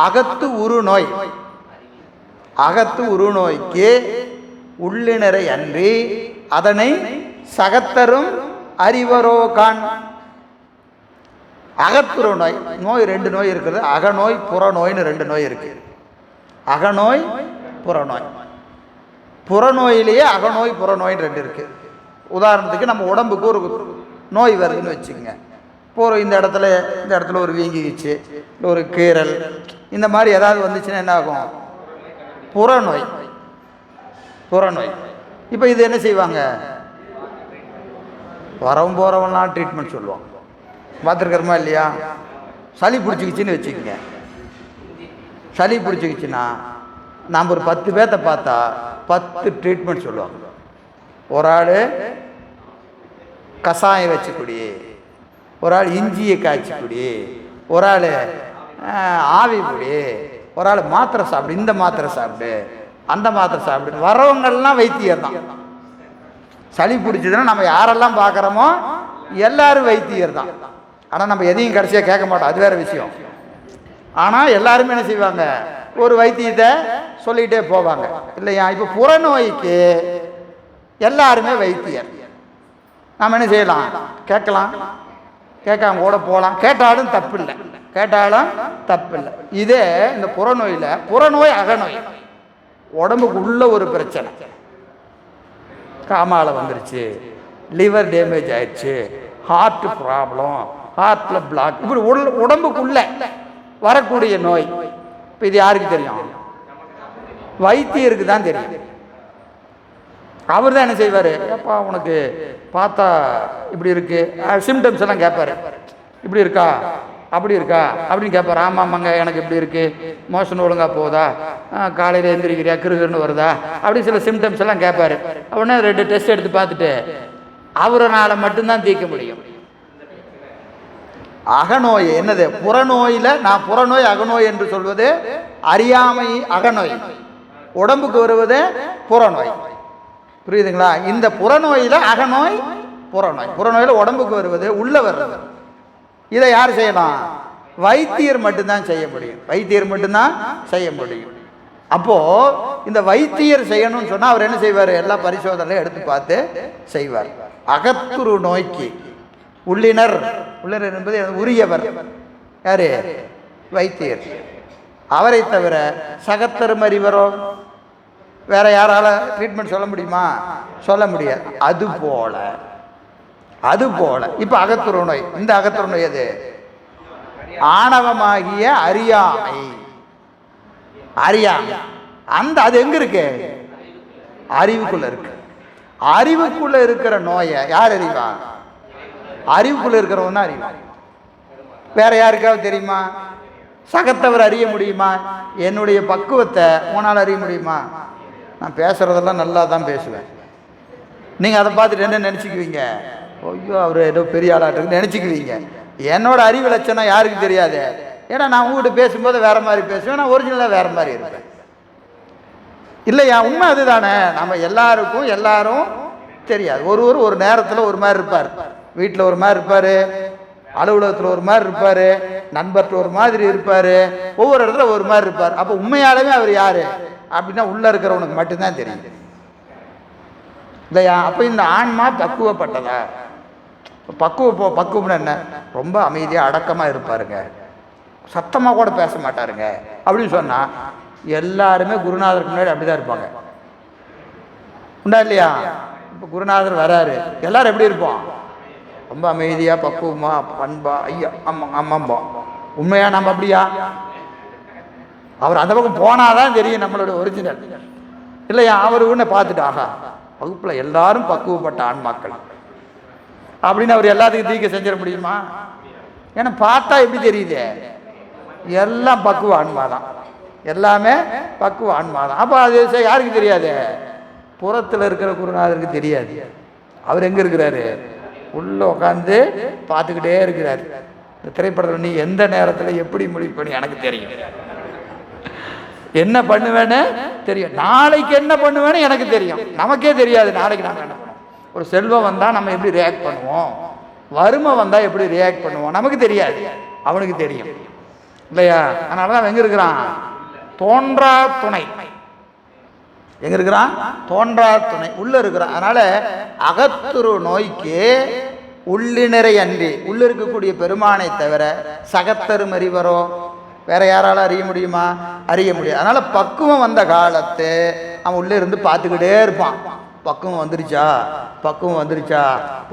அகத்து உரு நோய், அகத்து உரு நோய்க்கு உள்ளினரை அன்றி அதனை சகத்தரும் அறிவரோ கான். அகத்துற நோய், நோய் 2 நோய் இருக்குது, அகநோய் புறநோய்னு 2 நோய் இருக்கு. அகநோய் புறநோய். புறநோயிலேயே அகநோய் புறநோய்னு 2 இருக்கு. உதாரணத்துக்கு நம்ம உடம்புக்கு ஒரு நோய் வருதுன்னு வச்சுக்கோங்க. இப்போ இந்த இடத்துல ஒரு வீங்கிச்சு, இல்லை ஒரு கீரல், இந்த மாதிரி ஏதாவது வந்துச்சுன்னா என்ன ஆகும், புறநோய். புறநோய். இப்போ இது என்ன செய்வாங்க, வரவும் போகிறவங்களாம் ட்ரீட்மெண்ட் சொல்லுவாங்க. பார்த்துருக்கிறோமா இல்லையா? சளி பிடிச்சிக்கிச்சின்னு வச்சுக்கோங்க. சளி பிடிச்சிக்கிச்சின்னா நாம் ஒரு 10 பேர்த்த பார்த்தா 10 ட்ரீட்மெண்ட் சொல்லுவாங்க. ஒரு ஆள் கஷாயம் வச்சு குடி, ஒரு ஆள் இஞ்சியை காய்ச்சி குடி, ஒரு ஆள் ஆவி குடி, ஒரு ஆள் மாத்திரை சாப்பிடு, இந்த மாத்திரை சாப்பிடு, அந்த மாத்திரை சாப்பிடு. வரவங்கள்லாம் வைத்தியர் தான். சளி பிடிச்சதுன்னா நம்ம யாரெல்லாம் பார்க்குறோமோ எல்லாரும் வைத்தியர் தான். ஆனால் நம்ம எதையும் கடைசியாக கேட்க மாட்டோம், அது வேறு விஷயம். ஆனால் எல்லாருமே என்ன செய்வாங்க, ஒரு வைத்தியத்தை சொல்லிகிட்டே போவாங்க இல்லையா? இப்போ புறநோய்க்கு எல்லாருமே வைத்தியர். நாம் என்ன செய்யலாம், கேட்கலாம், கேட்காம கூட போகலாம், கேட்டாலும் தப்பு இல்லை, கேட்டாலும் தப்பு இல்லை. இதே இந்த புறநோயில், புறநோய் அகநோய், உடம்புக்கு உள்ள ஒரு பிரச்சனை, காமாலை வந்துருச்சு, லிவர் டேமேஜ் ஆயிடுச்சு, ஹார்ட் ப்ராப்ளம், ஹார்ட்டில் பிளாக், இப்படி உடம்புக்குள்ள வரக்கூடிய நோய். இப்போ இது யாருக்கு தெரியும்? வைத்தியருக்கு தான் தெரியும். அவர் தான் என்ன செய்வார், ஏப்பா உனக்கு பார்த்தா இப்படி இருக்கு, சிம்டம்ஸ் எல்லாம் கேட்பாரு. இப்படி இருக்கா, அப்படி இருக்கா அப்படின்னு கேட்பாரு. ஆமாம்மாங்க எனக்கு இப்படி இருக்குது, மோஷன் ஒழுங்காக போகுதா, காலையில் எழுந்திரிக்கிறியா, கிருகிருன்னு வருதா, அப்படி சில சிம்டம்ஸ் எல்லாம் கேட்பாரு. உடனே 2 டெஸ்ட் எடுத்து பார்த்துட்டு அவரால் மட்டும்தான் தீர்க்க முடியும். அகநோய் என்னது? புறநோயில் நான் புறநோய் அகநோய் என்று சொல்வது அறியாமை அகநோய், உடம்புக்கு வருவது புறநோய். புரியுதுங்களா? இந்த புறநோயில் அகநோய் புறநோய், புறநோயில் உடம்புக்கு வருவது உள்ள வர்றது. இதை யார் செய்யலாம்? வைத்தியர் மட்டும்தான் செய்ய முடியும். வைத்தியர் மட்டும்தான் செய்ய முடியும். அப்போ இந்த வைத்தியர் செய்யணும்னு சொன்னா அவர் என்ன செய்வார்? எல்லா பரிசோதனையும் எடுத்து பார்த்து செய்வார். அகத்துரு நோய்க்கு உள்ளினர், உள்ளினர் என்பது உரியவர் யாரு? வைத்தியர். அவரை தவிர சகத்தருமறிவரோ வேற யாரால ட்ரீட்மெண்ட் சொல்ல முடியுமா? சொல்ல முடியாது. அது போல இப்ப அகத்துரு நோய், இந்த அகத்துரு நோய் எது? ஆணவமாகிய அறியாமை. அறியாமை அந்த அது எங்க இருக்கு? அறிவுக்குள்ள இருக்கு. அறிவுக்குள்ள இருக்கிற நோயை யார் அறிவா? அறிவுக்குள்ள இருக்கிறவன் தான் அறிவா. வேற யாருக்காவது தெரியுமா? சகத்தவர் அறிய முடியுமா? என்னுடைய பக்குவத்தை உன்னால் அறிய முடியுமா? நான் பேசுறதெல்லாம் நல்லா தான் பேசுவேன். நீங்க அதை பார்த்துட்டு என்ன நினைச்சுக்குவீங்க? ஐயோ அவர் ஏதோ பெரிய ஆளாட்டுன்னு நினைச்சுக்குவீங்க. என்னோட அறிவு லட்சணம் யாருக்கு தெரியாது. ஏன்னா நான் உங்ககிட்ட பேசும்போது வேற மாதிரி பேசுவேன், நான் ஒரிஜினலாக வேற மாதிரி இருப்பேன். இல்லையா? உண்மை அதுதானே. நம்ம எல்லாரும் தெரியாது. ஒரு நேரத்தில் ஒரு மாதிரி இருப்பார். வீட்டில் ஒரு மாதிரி இருப்பார், அலுவலகத்தில் ஒரு மாதிரி இருப்பார், நண்பர்கிட்ட ஒரு மாதிரி இருப்பார், ஒவ்வொரு இடத்துல ஒரு மாதிரி இருப்பார். அப்போ உண்மையாலுமே அவர் யாரு அப்படின்னா உள்ள இருக்கிறவனுக்கு மட்டும்தான் தெரியும். இல்லையா? அப்போ இந்த ஆன்மா பக்குவப்பட்டதா? பக்குவம்னா என்ன? ரொம்ப அமைதியாக அடக்கமாக இருப்பாருங்க, சத்தமாக கூட பேச மாட்டாருங்க அப்படின்னு சொன்னால் எல்லாருமே குருநாதருக்கு முன்னாடி அப்படிதான் இருப்பாங்க. உண்டா இல்லையா? இப்போ குருநாதர் வராரு, எல்லாரும் எப்படி இருப்போம்? ரொம்ப அமைதியாக பக்குவமா பண்பா ஐயா அம்மாம்பா. உண்மையா நம்ம அப்படியா? அவர் அந்த பக்கம் போனாதான் தெரியும் நம்மளோட ஒரிஜினல். இல்லையா? அவர் உன்னை பார்த்துட்டு ஆகா வகுப்பில் எல்லாரும் பக்குவப்பட்ட ஆன்மாக்கள் அப்படின்னு அவர் எல்லாத்துக்கும் தீக்க செஞ்சிட முடியுமா? ஏன்னா பார்த்தா எப்படி தெரியுது? எல்லாம் பக்குவ ஆன்மாதான், எல்லாமே பக்குவ ஆன்மாதான். அப்போ அது யாருக்கு தெரியாது? புறத்தில் இருக்கிற குருநாதருக்கு தெரியாது. அவர் எங்கே இருக்கிறாரு? உள்ள உட்காந்து பார்த்துக்கிட்டே இருக்கிறார். இந்த திரைப்படத்தில் நீ எந்த நேரத்தில் எப்படி முடிவு பண்ணி எனக்கு தெரியும், என்ன பண்ணுவேன்னு தெரியும், நாளைக்கு என்ன பண்ணுவேன்னு எனக்கு தெரியும். நமக்கே தெரியாது நாளைக்கு நாங்கள் என்ன பண்ணுவோம். ஒரு செல்வம் வந்தால் நம்ம எப்படி ரியாக்ட் பண்ணுவோம், வறுமை வந்தால் எப்படி ரியாக்ட் பண்ணுவோம் நமக்கு தெரியாது, அவனுக்கு தெரியும். இல்லையா? அதனால தான் எங்கே இருக்கிறான்? தோன்றா துணை. எங்க இருக்கிறான்? தோன்றா துணை உள்ள இருக்கிறான். அதனால அகத்துரு நோய்க்கு உள்ளினரை அன்றி உள்ள இருக்கக்கூடிய பெருமானை தவிர சகத்தரும் அறிவரோ வேற யாரால அறிய முடியுமா? அறிய முடியாது. அதனால பக்குவம் வந்த காலத்து அவன் உள்ள இருந்து பார்த்துக்கிட்டே இருப்பான். பக்குவம் வந்துருச்சா, பக்குவம் வந்துருச்சா,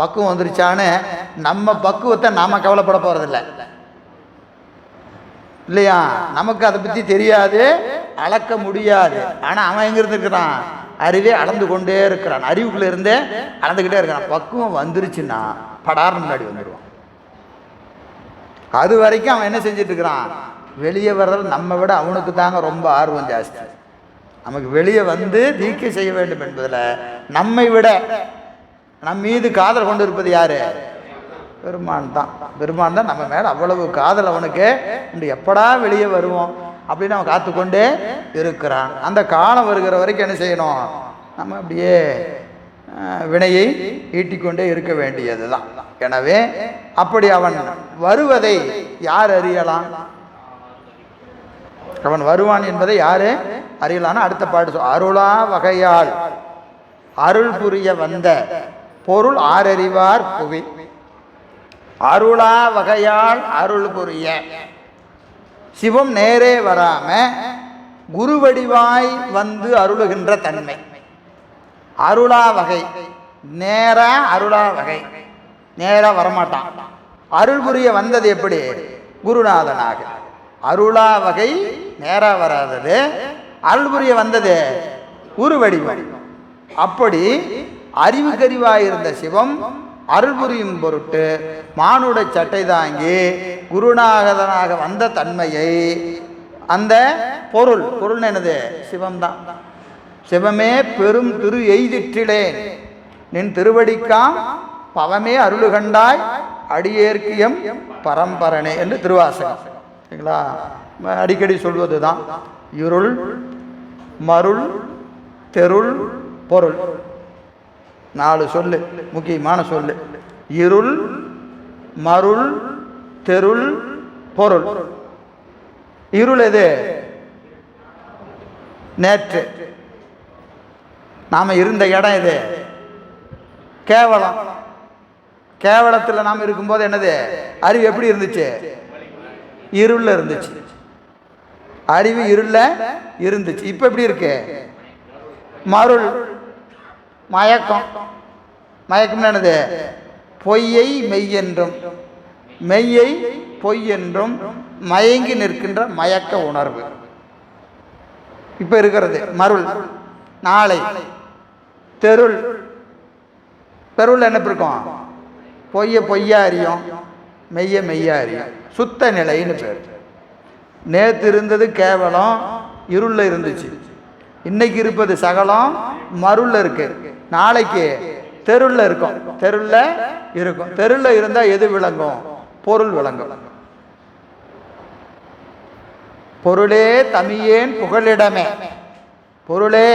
பக்குவம் வந்துருச்சான்னு நம்ம பக்குவத்தை நாம கவலைப்பட போறதில்லை. இல்லையா? நமக்கு அதை பற்றி தெரியாது, அளக்க முடியாது. ஆனால் அவன் எங்க இருந்துருக்கிறான்? அறிவே அளந்து கொண்டே இருக்கிறான், அறிவுக்குள்ள இருந்தே அளந்துக்கிட்டே இருக்கிறான். பக்குவம் வந்துருச்சுன்னா படார்னு முன்னாடி வந்துடுவான். அது வரைக்கும் அவன் என்ன செஞ்சுட்டு இருக்கிறான்? வெளியே வர்றது நம்ம விட அவனுக்கு தாங்க ரொம்ப ஆர்வம் ஜாஸ்தி. நமக்கு வெளியே வந்து தீக்கை செய்ய வேண்டும் என்பதில் நம்மை விட நம் மீது காதல் கொண்டு இருப்பது யாரு? பெருமான் தான். பெருமான் தான் நம்ம மேலே அவ்வளவு காதல் அவனுக்கு. எப்படா வெளியே வருவோம் அப்படின்னு அவன் காத்துக்கொண்டே இருக்கிறான். அந்த காலம் வருகிற வரைக்கும் என்ன செய்யணும்? நம்ம அப்படியே வினையை ஈட்டிக்கொண்டே இருக்க வேண்டியது தான். எனவே அப்படி அவன் வருவதை யார் அறியலாம்? அவன் வருவான் என்பதை யாரு அறியலான்னு அடுத்த பாட்டு அருளா வகையால் அருள் புரிய வந்த பொருள் ஆரறிவார் புவி. அருளா வகையால் அருள் புரிய, சிவம் நேரே வராம குருவடிவாய் வந்து அருளுகின்ற தன்மை. அருளா வகை நேரா, அருளா வகை நேரா வரமாட்டான். அருள் புரிய வந்தது எப்படி? குருநாதனாக. அருளா வகை நேராக வராதது, அருள் புரிய வந்தது குரு வடிவம். அப்படி அறிவுக்கறிவாயிருந்த சிவம் அருள் புரியும் பொருட்டு மானுட சட்டை தாங்கி குருநாதனாக வந்த தன்மையை அந்த பொருள் என்னது? சிவம்தான். சிவமே பெரும் திரு எய்திற்றிலேன் நின் திருவடிக்காம் பவமே அருளுகண்டாய் அடியேற்கியம் பரம்பரனே என்று திருவாசகம். சரிங்களா? அடிக்கடி சொல்வது தான் இருள், மருள், தெருள், பொருள். 4 சொல்லு, முக்கியமான சொல்லு. இருள், மருள், தெருள், பொருள். இருள் எது? நேற்று நாம் இருந்த இடம் எது? கேவலம். கேவலத்தில் நாம் இருக்கும்போது என்னது? அறிவு எப்படி இருந்துச்சு? இருளில் இருந்துச்சு. அறிவு இருளில் இருந்துச்சு. இப்போ எப்படி இருக்கு? மருள், மயக்கம். மயக்கம் என்னது? பொய்யை மெய் என்றும் மெய்யை பொய் என்றும் மயங்கி நிற்கின்ற மயக்க உணர்வு இப்போ இருக்கிறது மருள். நாளை தெருள். தெருள் என்ன இருக்கும்? பொய்ய பொய்யா அறியும், மெய்ய மெய்யா அறியும். சுத்த நிலைன்னு பேர். நேற்று இருந்தது கேவலம், இருளில் இருந்துச்சு. இன்னைக்கு இருப்பது சகலம், மருளில் இருக்கு. நாளைக்கு தெருளில் இருக்கும். தெருளில் இருக்கும். தெருளில் இருந்தால் எது விளங்கும்? பொருள் விளங்கும். பொருளே தமியேன் புகழிடமே. பொருளே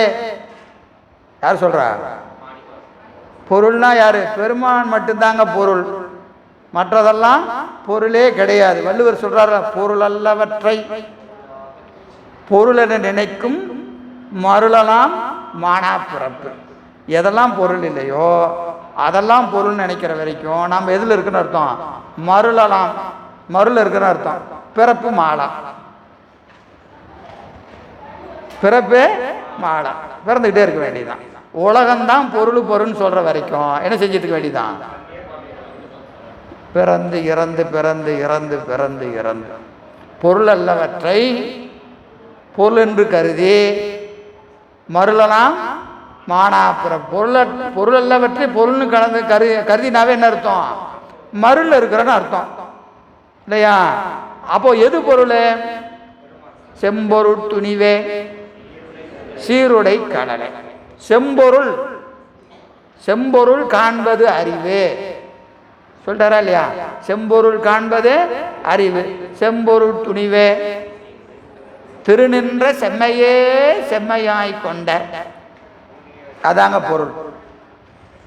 யார் சொல்றா? பொருள்னா யாரு? பெருமான் மட்டும்தாங்க பொருள், மற்றதெல்லாம் பொருளே கிடையாது. வள்ளுவர் சொல்றாரு, பொருள் அல்லவற்றை பொருள் என நினைக்கும் மருளலாம் மானா பிறப்பு. எதெல்லாம் பொருள் இல்லையோ அதெல்லாம் பொருள் நினைக்கிற வரைக்கும் நாம் எதில் இருக்குன்னு அர்த்தம்? மருளலாம். மருள் இருக்குன்னு அர்த்தம். பிறப்பு மாலா. பிறப்பே மாலா. பிறந்துக்கிட்டே இருக்க வேண்டியதுதான். உலகம்தான் பொருள் பொருள்னு சொல்ற வரைக்கும் என்ன செஞ்சுட்டு வேண்டியதான்? பிறந்து இறந்து பிறந்து இறந்து பிறந்து இறந்து பொருள் அல்லவற்றை பொருள் என்று கருதி மருளலாம் மானாப்புற. பொருள் அல்லவற்றை பொருள்னு கலந்து கருதினாவே என்ன அர்த்தம்? மருள் இருக்கிறன்னு அர்த்தம் இல்லையா? அப்போ எது பொருள்? செம்பொருள் துணிவே சீருடை கடலை. செம்பொருள். செம்பொருள் காண்பது அறிவு சொல்றாரா இல்லையா? செம்பொருள் காண்பது அறிவு. செம்பொருள் துணிவே திருநின்ற செம்மையே செம்மையாய் கொண்ட. அதாங்க பொருள்.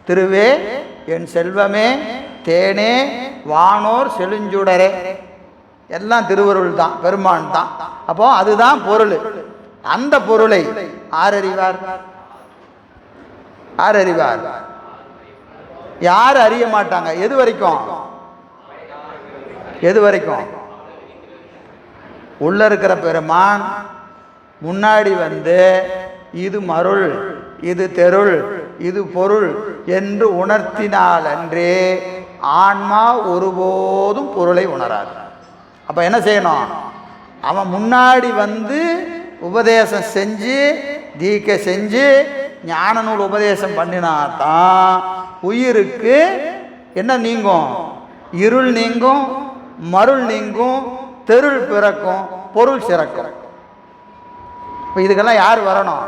திருவே என் செல்வமே தேனே வானோர் செழுஞ்சுடரே எல்லாம் திருவருள் தான், பெருமான் தான். அப்போ அதுதான் பொருள். அந்த பொருளை ஆர் அறிவார்? ஆர் அறிவார்? யார் அறிய மாட்டாங்க. எது வரைக்கும்? எது வரைக்கும்? உள்ள இருக்கிற பெருமான் முன்னாடி வந்து இது மருள், இது தெருள், இது பொருள் என்று உணர்த்தினால் அன்றே ஆன்மா ஒருபோதும் பொருளை உணராது. அப்போ என்ன செய்யணும்? அவன் முன்னாடி வந்து உபதேசம் செஞ்சு தீக்க செஞ்சு ஞான நூல் உபதேசம் பண்ணினாதான் உயிருக்கு என்ன நீங்கும்? இருள் நீங்கும், மருள் நீங்கும், தெருள் பிறக்கும், பொருள் சிறக்கும். இப்போ இதுக்கெல்லாம் யார் வரணும்?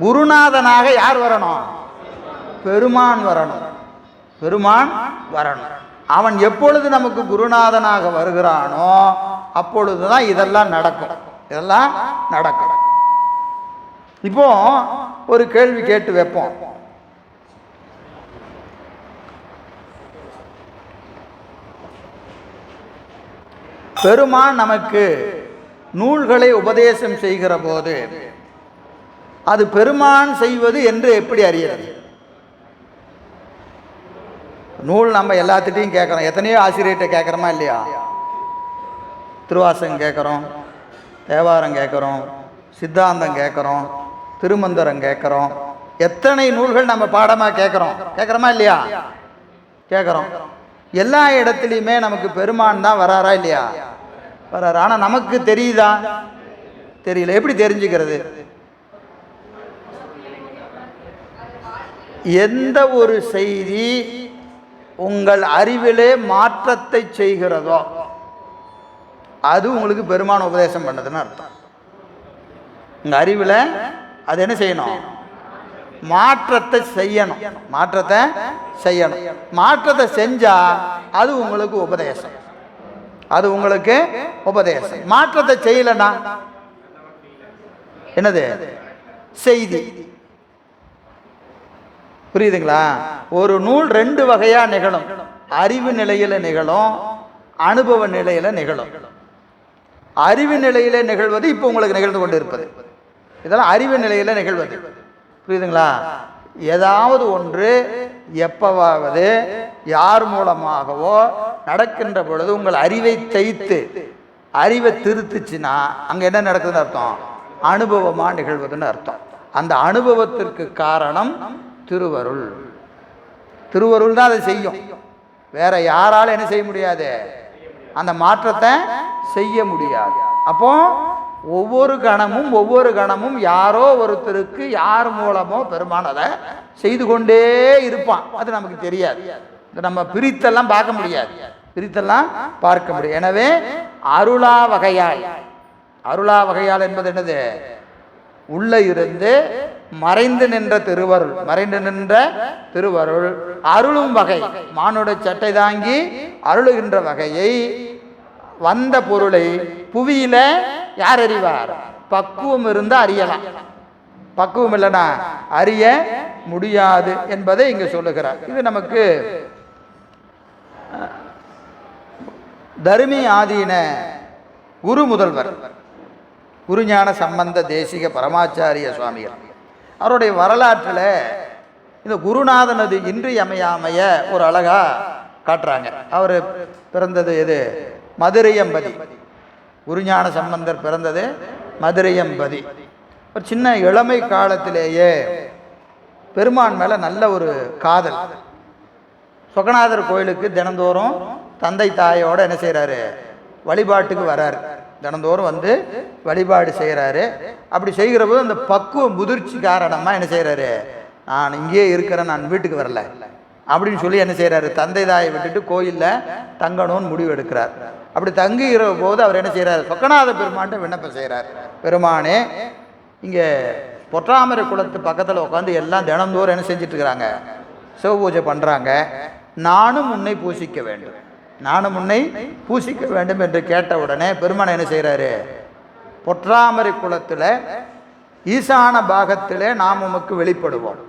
குருநாதனாக யார் வரணும்? பெருமான் வரணும். பெருமான் வரணும். அவன் எப்பொழுது நமக்கு குருநாதனாக வருகிறானோ அப்பொழுதுதான் இதெல்லாம் நடக்கும். இதெல்லாம் நடக்கும். இப்போ ஒரு கேள்வி கேட்டு வைப்போம். பெருமான் நமக்கு நூல்களை உபதேசம் செய்கிற போது அது பெருமான் செய்வது என்று எப்படி அறியறது? நூல் நம்ம எல்லாத்துட்டையும் கேட்குறோம். எத்தனையோ ஆசிரியர்கிட்ட கேட்குறோமா இல்லையா? திருவாசகம் கேட்குறோம், தேவாரம் கேட்குறோம், சித்தாந்தம் கேட்குறோம், திருமந்திரம் கேட்குறோம். எத்தனை நூல்கள் நம்ம பாடமாக கேட்குறோம். கேட்குறோமா இல்லையா? கேட்குறோம். எல்லா இடத்துலையுமே நமக்கு பெருமான் தான் வராரா இல்லையா? வராரு. ஆனால் நமக்கு தெரியுதா? தெரியல. எப்படி தெரிஞ்சுக்கிறது? எந்த ஒரு செய்தி உங்கள் அறிவிலே மாற்றத்தை செய்கிறதோ அது உங்களுக்கு பெருமான் உபதேசம் பண்ணதுன்னு அர்த்தம். உங்கள் அறிவில் அது என்ன செய்யணும்? மாற்றத்தை செய்யணும். மாற்றத்தை செய்யணும். மாற்றத்தை செஞ்சா அது உங்களுக்கு உபதேசம். அது உங்களுக்கு உபதேசம். மாற்றத்தை செய்யலன்னா என்னது? செய்தி. புரியுதுங்களா? ஒரு நூல் ரெண்டு வகையா நிகழும். அறிவு நிலையில நிகழும், அனுபவ நிலையில நிகழும். அறிவு நிலையில நிகழ்வது இப்போ உங்களுக்கு நிகழ்ந்து கொண்டு இருப்பது. இதெல்லாம் அறிவு நிலையில நிகழ்வது. புரியுதுங்களா? ஏதாவது ஒன்று எப்பவாவது யார் மூலமாகவோ நடக்கின்ற பொழுது உங்கள் அறிவை தைத்து அறிவை திருத்துச்சுன்னா அங்க என்ன நடக்குதுன்னு அர்த்தம்? அனுபவமா நிகழ்வதுன்னு அர்த்தம். அந்த அனுபவத்திற்கு காரணம் திருவருள். திருவருள் தான் அதை செய்யும். வேற யாரால என்ன செய்ய முடியாது? அந்த மாற்றத்தை செய்ய முடியாது. அப்போ ஒவ்வொரு கணமும் யாரோ ஒருத்தருக்கு யார் மூலமோ பெருமான் அதை செய்து கொண்டே இருப்பான். அது நமக்கு தெரியாது. நம்ம பிரித்தெல்லாம் பார்க்க முடியாது. எனவே அருளா வகையால் என்பது என்னது? உள்ள இருந்து மறைந்து நின்ற திருவருள் அருளும் வகை. மானுட சட்டை தாங்கி அருளுகின்ற வகையை வந்த பொருளை புவியில யார் அறிவார்? பக்குவம் இருந்து அறியலாம். பக்குவம் இல்லைனா அறிய முடியாது என்பதை இங்க சொல்லுகிறார். இது நமக்கு தருமி ஆதீன குரு முதல்வர் குருஞான சம்பந்த தேசிக பரமாச்சாரிய சுவாமிகள் அவருடைய வரலாற்றில் இந்த குருநாதனது இன்றியமையாமைய ஒரு அழகா காட்டுறாங்க. அவர் பிறந்தது எது? மதுரையம்பதி. குருஞான சம்பந்தர் பிறந்தது மதுரையம்பதி. ஒரு சின்ன இளமை காலத்திலேயே பெருமான் மேலே நல்ல ஒரு காதல். சொக்கநாதர் கோயிலுக்கு தினந்தோறும் தந்தை தாயோட என்ன செய்கிறாரு? வழிபாட்டுக்கு வர்றாரு. தினந்தோறும் வந்து வழிபாடு செய்கிறாரு. அப்படி செய்கிற போது அந்த பக்குவ முதிர்ச்சி காரணமாக என்ன செய்கிறாரு? நான் இங்கேயே இருக்கிறேன், நான் வீட்டுக்கு வரல அப்படின்னு சொல்லி என்ன செய்கிறாரு? தந்தை தாயை விட்டுட்டு கோயிலில் தங்கணும்னு முடிவு எடுக்கிறார். அப்படி தங்குகிற போது அவர் என்ன செய்கிறார்? சொக்கநாத பெருமான்ட்ட விண்ணப்பம் செய்கிறார். பெருமானே, இங்கே பொற்றாமரை குளத்து பக்கத்தில் உட்காந்து எல்லாம் தினந்தோறும் என்ன செஞ்சுட்டு இருக்கிறாங்க? சிவ பூஜை பண்ணுறாங்க. நானும் உன்னை பூசிக்க வேண்டும் என்று கேட்ட உடனே பெருமான் என்ன செய்கிறாரு? பொற்றாமரை குளத்தில் ஈசான பாகத்தில் நாம் உமக்கு வெளிப்படுவோம்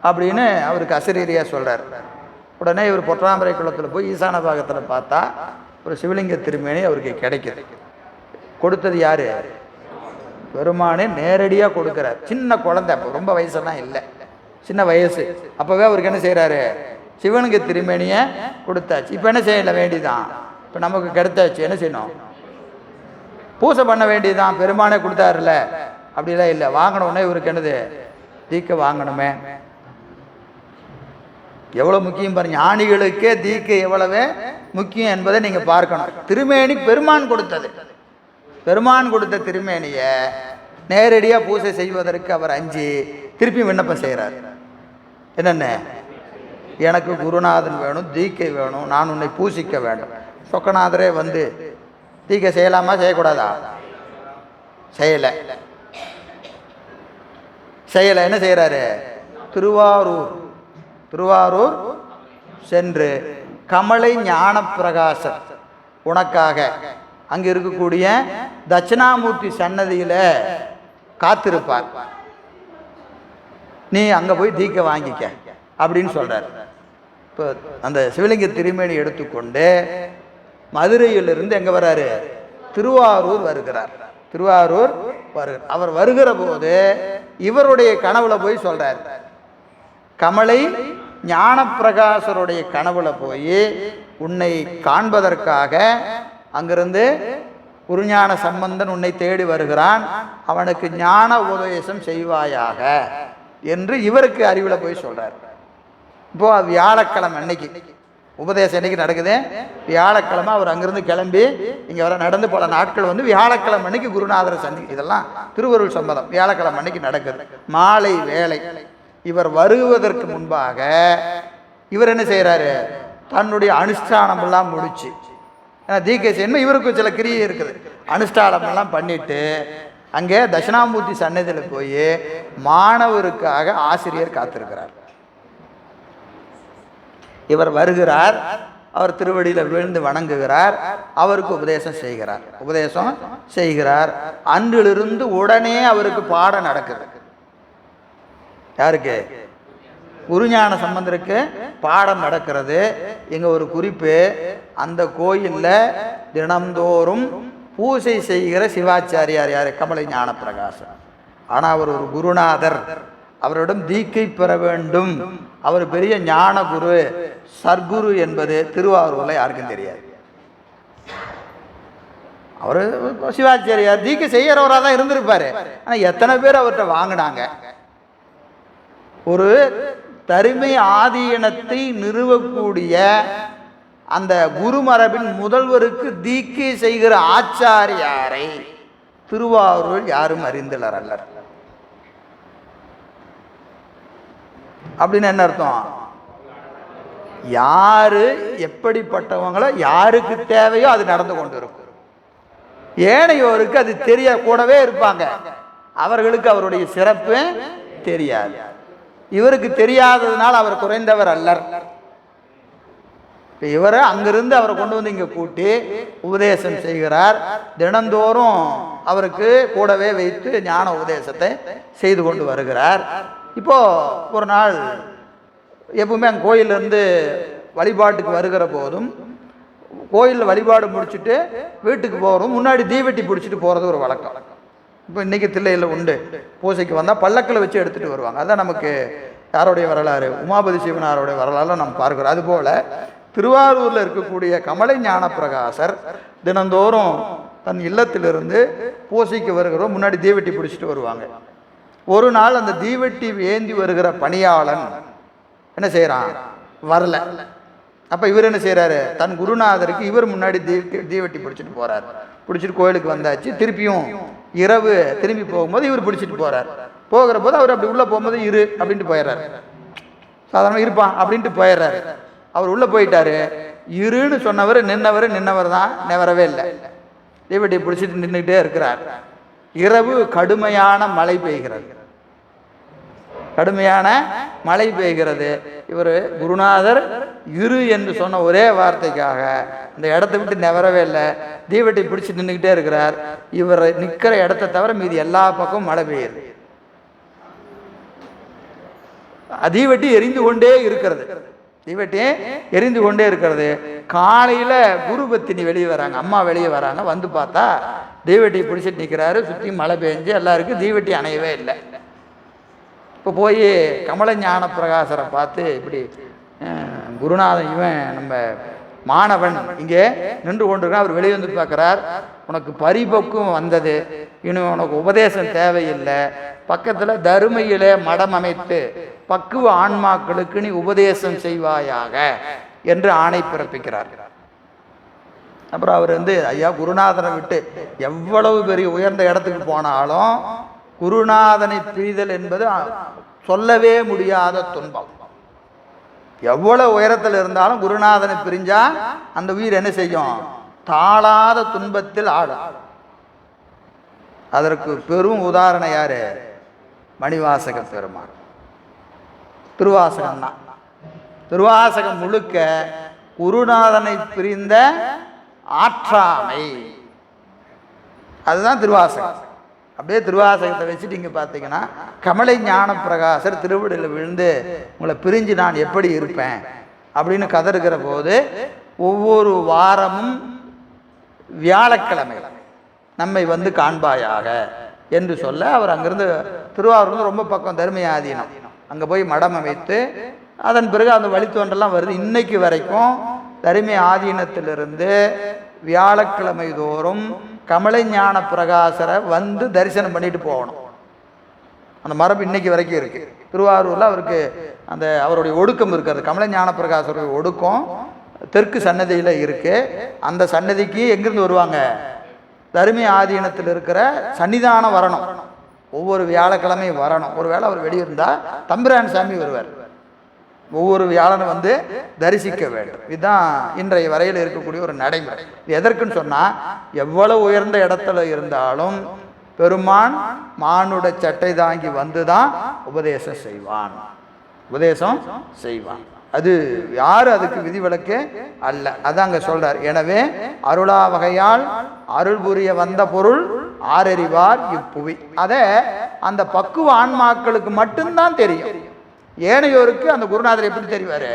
அப்படின்னு அவருக்கு அசரீரியா சொல்கிறார். உடனே இவர் பொற்றாமரை குளத்தில் போய் ஈசான பாகத்தில் பார்த்தா ஒரு சிவலிங்க திருமேனி அவருக்கு கிடைக்குது. கொடுத்தது யாரு? பெருமானே நேரடியாக கொடுக்குறார். சின்ன குழந்தை, அப்போ ரொம்ப வயசெல்லாம் இல்லை, சின்ன வயசு. அப்போவே அவருக்கு என்ன செய்கிறாரு? சிவனுங்க திருமேனியை கொடுத்தாச்சு. இப்போ என்ன செய்யல வேண்டியதான்? இப்போ நமக்கு கிடைத்தாச்சு, என்ன செய்யணும்? பூசை பண்ண வேண்டியதான். பெருமானே கொடுத்தாருல, அப்படிலாம் இல்லை. வாங்கினோடனே இவருக்கு என்னது? தீக்கை வாங்கணுமே. எவ்வளோ முக்கியம் பாருங்க. ஞானிகளுக்கே தீக்கை எவ்வளவு முக்கியம் என்பதை நீங்கள் பார்க்கணும். திருமேனி பெருமான் கொடுத்தது. பெருமான் கொடுத்த திருமேனியை நேரடியாக பூசை செய்வதற்கு அவர் அஞ்சு திருப்பி விண்ணப்பம் செய்கிறார். என்னென்ன? எனக்கு குருநாதன் வேணும், தீக்கை வேணும், நான் உன்னை பூசிக்க வேண்டும். சொக்கநாதரே வந்து தீக்கை செய்யலாமா செய்யக்கூடாதா? செய்யலை. என்ன செய்கிறாரு? திருவாரூர் சென்று கமலை ஞான பிரகாசர் உனக்காக அங்கே இருக்கக்கூடிய தட்சிணாமூர்த்தி சன்னதியில் காத்திருப்பார், நீ அங்கே போய் தீக்கை வாங்கிக்க அப்படின்னு சொல்கிறார். இப்போ அந்த சிவலிங்க திருமேனி எடுத்துக்கொண்டு மதுரையிலிருந்து எங்கே வர்றாரு? திருவாரூர் வருகிறார். அவர் வருகிற போது இவருடைய கனவுல போய் சொல்றார். கமலை ஞானப்பிரகாசருடைய கனவுல போய் உன்னை காண்பதற்காக அங்கிருந்து குருஞான சம்பந்தன் உன்னை தேடி வருகிறான், அவனுக்கு ஞான உபதேசம் செய்வாயாக என்று இவருக்கு அறிவுல போய் சொல்றார். இப்போ வியாழக்கிழமை அன்னைக்கு உபதேசம் என்னைக்கு நடக்குது? வியாழக்கிழமை அவர் அங்கிருந்து கிளம்பி இங்கே வர நடந்து பல நாட்கள் வந்து வியாழக்கிழமை அன்னைக்கு குருநாதரை இதெல்லாம் திருவருள் சம்பதம் வியாழக்கிழமை அன்னைக்கு நடக்குது. மாலை வேலை. இவர் வருவதற்கு முன்பாக இவர் என்ன செய்கிறாரு? தன்னுடைய அனுஷ்டானம் எல்லாம் முடிச்சு, ஏன்னா தீக்கை செய்யணும், இவருக்கு சில கிரியை இருக்குது, அனுஷ்டானம் எல்லாம் பண்ணிட்டு அங்கே தட்சிணாமூர்த்தி சன்னதியில் போய் மாணவருக்காக ஆசிரியர் காத்திருக்கிறார். இவர் வருகிறார், அவர் திருவடியில் விழுந்து வணங்குகிறார், அவருக்கு உபதேசம் செய்கிறார். அன்றிலிருந்து உடனே அவருக்கு பாடம் நடக்குது. யாருக்கு? குருஞான சம்பந்தருக்கு பாடம் நடக்கிறது. இங்க ஒரு குறிப்பு, அந்த கோயிலில் தினந்தோறும் பூஜை செய்கிற சிவாச்சாரியார் யார்? கமலை ஞான பிரகாசர். ஆனால் அவர் ஒரு குருநாதர், அவரிடம் தீக்கை பெற வேண்டும், அவர் பெரிய ஞான குரு, சர்க்குரு என்பது திருவாரூரில் யாருக்கும் தெரியாது. அவர் சிவாச்சாரியார் தீக்கை செய்யறவராக தான் இருந்திருப்பாரு. ஆனால் எத்தனை பேர் அவர்கிட்ட வாங்கினாங்க? ஒரு தருமை ஆதீனத்தை நிறுவக்கூடிய அந்த குருமரபின் முதல்வருக்கு தீக்கை செய்கிற ஆச்சாரியாரை திருவாரூர் யாரும் அறிந்தலர் அல்லர். அப்படின்னு என்ன அர்த்தம்? யாரு எப்படிப்பட்டவங்களோ யாருக்கு தேவையோ அது நடந்து கொண்டு இருக்கும். ஏனையோருக்கு அது தெரிய கூடவே இருப்பாங்க, அவர்களுக்கு அவருடைய சிறப்பு தெரியாது. இவருக்கு தெரியாததுனால அவர் குறைந்தவர் அல்லர். இவர் அங்கிருந்து அவரை கொண்டு வந்து இங்கே கூட்டி உபதேசம் செய்கிறார். தினந்தோறும் அவருக்கு கூடவே வைத்து ஞான உபதேசத்தை செய்து கொண்டு வருகிறார். இப்போ ஒரு நாள் எப்பவுமே அங்கே கோயிலிருந்து வழிபாட்டுக்கு வருகிற போதும், கோயிலில் வழிபாடு முடிச்சுட்டு வீட்டுக்கு போகிறோம், முன்னாடி தீவெட்டி பிடிச்சிட்டு போகிறது ஒரு வழக்கம். இப்போ இன்றைக்கி தில்லையில் உண்டு. பூசைக்கு வந்தால் பல்லக்கில் வச்சு எடுத்துகிட்டு வருவாங்க. அதான் நமக்கு யாருடைய வரலாறு? உமாபதி சிவனாருடைய வரலாறு நம்ம பார்க்குறோம். அதுபோல் திருவாரூரில் இருக்கக்கூடிய கமலை ஞான பிரகாசர் தினந்தோறும் தன் இல்லத்திலிருந்து பூசைக்கு வருகிறோம், முன்னாடி தீவெட்டி பிடிச்சிட்டு வருவாங்க. ஒரு நாள் அந்த தீவெட்டி ஏந்தி வருகிற பணியாளன் என்ன செய்கிறான்? வரல. அப்போ இவர் என்ன செய்கிறாரு? தன் குருநாதருக்கு இவர் முன்னாடி தீவெட்டி பிடிச்சிட்டு போகிறார். பிடிச்சிட்டு கோயிலுக்கு வந்தாச்சு. திருப்பியும் இரவு திரும்பி போகும்போது இவர் பிடிச்சிட்டு போகிறார். போகிற போது அவர் அப்படி உள்ளே போகும்போது இரு அப்படின்ட்டு போயிடுறாரு. சாதாரணமாக இருப்பான் அப்படின்ட்டு போயிடுறாரு. அவர் உள்ளே போயிட்டாரு. இருன்னு சொன்னவர் நின்னவர் தான், நெவரவே இல்லை. தீவெட்டியை பிடிச்சிட்டு நின்றுக்கிட்டே இருக்கிறார். இரவு கடுமையான மழை பெய்கிறது. இவர் குருநாதர் இரு என்று சொன்ன ஒரே வார்த்தைக்காக அந்த இடத்த விட்டு நெவரவே இல்லை. தீவெட்டி பிடிச்சி நின்றுக்கிட்டே இருக்கிறார். இவர் நிற்கிற இடத்த தவிர மீதி எல்லா பக்கமும் மழை பெய்யுது. தீவெட்டி எரிந்து கொண்டே இருக்கிறது. காலையில் குருபத்தினி வெளியே வராங்க, அம்மா வெளியே வராங்க. வந்து பார்த்தா தீவெட்டியை பிடிச்சிட்டு நிற்கிறாரு. சுற்றி மழை பெஞ்சு எல்லாருக்கும் தீவெட்டி அணையவே இல்லை. இப்போ போய் கமல ஞான பிரகாசரை பார்த்து, இப்படி குருநாதன் இவன் நம்ம மாணவன் இங்கே நின்று கொண்டிருக்கான். அவர் வெளியே வந்து பார்க்குறார். உனக்கு பரிபக்குவம் வந்தது, இன்னும் உனக்கு உபதேசம் தேவையில்லை. பக்கத்தில் தருமையிலே மடம் அமைத்து பக்குவ ஆன்மாக்களுக்கு நீ உபதேசம் செய்வாயாக என்று ஆணை பிறப்பிக்கிறார். அப்புறம் அவர் வந்து, ஐயா குருநாதனை விட்டு எவ்வளவு பெரிய உயர்ந்த இடத்துக்கு போனாலும் குருநாதனை பிரிதல் என்பது சொல்லவே முடியாத துன்பம். எவ்வளவு உயரத்தில் இருந்தாலும் குருநாதனை பிரிஞ்சா அந்த உயிர் என்ன செய்யும்? தாளாத துன்பத்தில் ஆடும். அதற்கு பெரும் உதாரணம் யாரு? மணிவாசக பெருமான். திருவாசகம் தான். திருவாசகம் முழுக்க குருநாதனை பிரிந்த ஆற்றாமை, அதுதான் திருவாசகம். அப்படியே திருவாசகத்தை வச்சுட்டு இங்கே பார்த்தீங்கன்னா, கமலை ஞான பிரகாசர் திருவடியில் விழுந்து உங்களை பிரிஞ்சு நான் எப்படி இருப்பேன் அப்படின்னு கதறுகிற போது, ஒவ்வொரு வாரமும் வியாழக்கிழமை நம்மை வந்து காண்பாயாக என்று சொல்ல, அவர் அங்கிருந்து திருவாரூர் ரொம்ப பக்கம் தருமை ஆதீனம், அங்கே போய் மடம் அமைத்து அதன் பிறகு அந்த வழித்தோன்றெல்லாம் வருது. இன்னைக்கு வரைக்கும் தருமை ஆதீனத்திலிருந்து வியாழக்கிழமை தோறும் கமலை ஞான பிரகாசரை வந்து தரிசனம் பண்ணிட்டு போகணும். அந்த மரபு இன்னைக்கு வரைக்கும் இருக்குது. திருவாரூரில் அவருக்கு அந்த அவருடைய ஒடுக்கம் இருக்கிறது. கமலை ஞான பிரகாசருடைய ஒடுக்கம் தெற்கு சன்னதியில் இருக்குது. அந்த சன்னதிக்கு எங்கேருந்து வருவாங்க? தருமி ஆதீனத்தில் இருக்கிற சன்னிதானம் வரணும். ஒவ்வொரு வியாழக்கிழமையும் வரணும். ஒரு வேளை அவர் வெளியிருந்தால் தம்பிரான் சாமி வருவார். ஒவ்வொரு வியாழனும் வந்து தரிசிக்க வேண்டும். இதுதான் இன்றைய வரையில் இருக்கக்கூடிய ஒரு நடைமுறை. இது எதற்குன்னு சொன்னால், எவ்வளவு உயர்ந்த இடத்துல இருந்தாலும் பெருமான் மானுட சட்டை தாங்கி வந்து தான் உபதேசம் செய்வான். அது யார் அதுக்கு விதிவிலக்கு அல்ல. அதாங்க சொல்றார். எனவே அருளா வகையால் அருள் புரிய வந்த பொருள் ஆரறிவார் இப்புவி. அதை அந்த பக்குவ ஆன்மாக்களுக்கு மட்டும்தான் தெரியும். ஏனையோருக்கு அந்த குருநாதர் எப்படி தெரிவார்?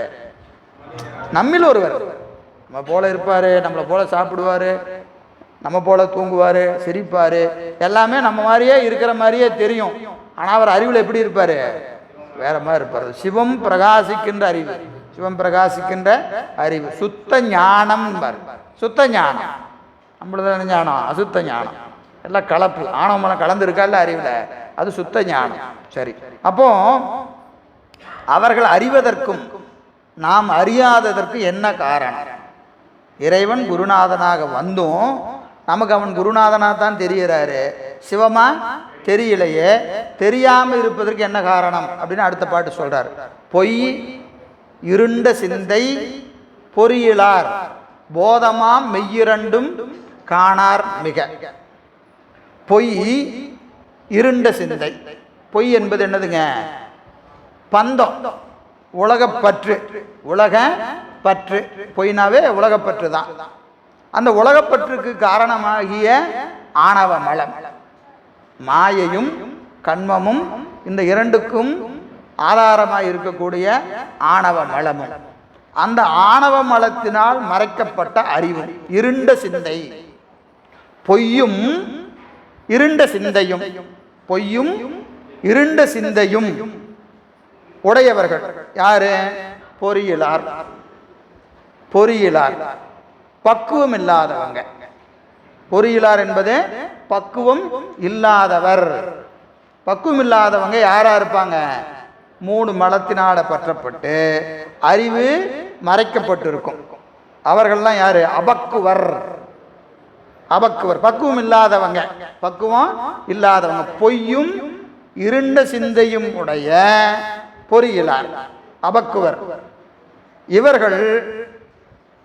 நம்மில் ஒருவர். நம்ம போல இருப்பார், நம்மளை போல சாப்பிடுவார், நம்ம போல தூங்குவார், சிரிப்பார், எல்லாமே நம்ம மாதிரியே இருக்கிற மாதிரியே தெரியும். ஆனால் அவர் அறிவில் எப்படி இருப்பார்? வேற மாதிரி இருப்பார். சிவம் பிரகாசிக்கின்ற அறிவு, சுத்த ஞானம். சுத்த ஞானம் நம்மளது ஞானம், அசுத்த ஞானம் எல்லாம் கலப்பு. ஆணவமலம் கலந்து இருக்கா இல்லை அறிவில், அது சுத்த ஞானம். சரி, அப்போ அவர்கள் அறிவதற்கும் நாம் அறியாததற்கும் என்ன காரணம்? இறைவன் குருநாதனாக வந்தும் நமக்கு அவன் குருநாதனாக தான் தெரிகிறாரு, சிவமா தெரியலையே. தெரியாமல் இருப்பதற்கு என்ன காரணம் அப்படின்னு அடுத்த பாட்டு சொல்றார். பொய் இருண்ட சிந்தை பொறியிலார் போதமாம் மெய்யிரண்டும் காணார் மிக. பொய் இருண்ட சிந்தை. பொய் என்பது என்னதுங்க? பந்தம், உலகப்பற்று. பொய்னாவே உலகப்பற்று தான். அந்த உலகப்பற்றுக்கு காரணமாகிய ஆணவ மலம், மாயையும் கண்மமும், இந்த இரண்டுக்கும் ஆதாரமாக இருக்கக்கூடிய ஆணவ மலமும், அந்த ஆணவ மலத்தினால் மறைக்கப்பட்ட அறிவு, இருண்ட சிந்தை. பொய்யும் இருண்ட சிந்தையும் உடையவர்கள் யாரு? பொறியிலார், பக்குவம் இல்லாதவங்க. பொறியிலார் என்பது பக்குவம் இல்லாதவர். பக்குவம் இல்லாதவங்க யாரா இருப்பாங்க? 3 மலத்தினால பற்றப்பட்டு அறிவு மறைக்கப்பட்டிருக்கும். அவர்கள்லாம் யாரு? அபக்குவர். பக்குவம் இல்லாதவங்க. பொய்யும் இருண்ட சிந்தையும் உடைய பொறியிலார், அபக்குவர். இவர்கள்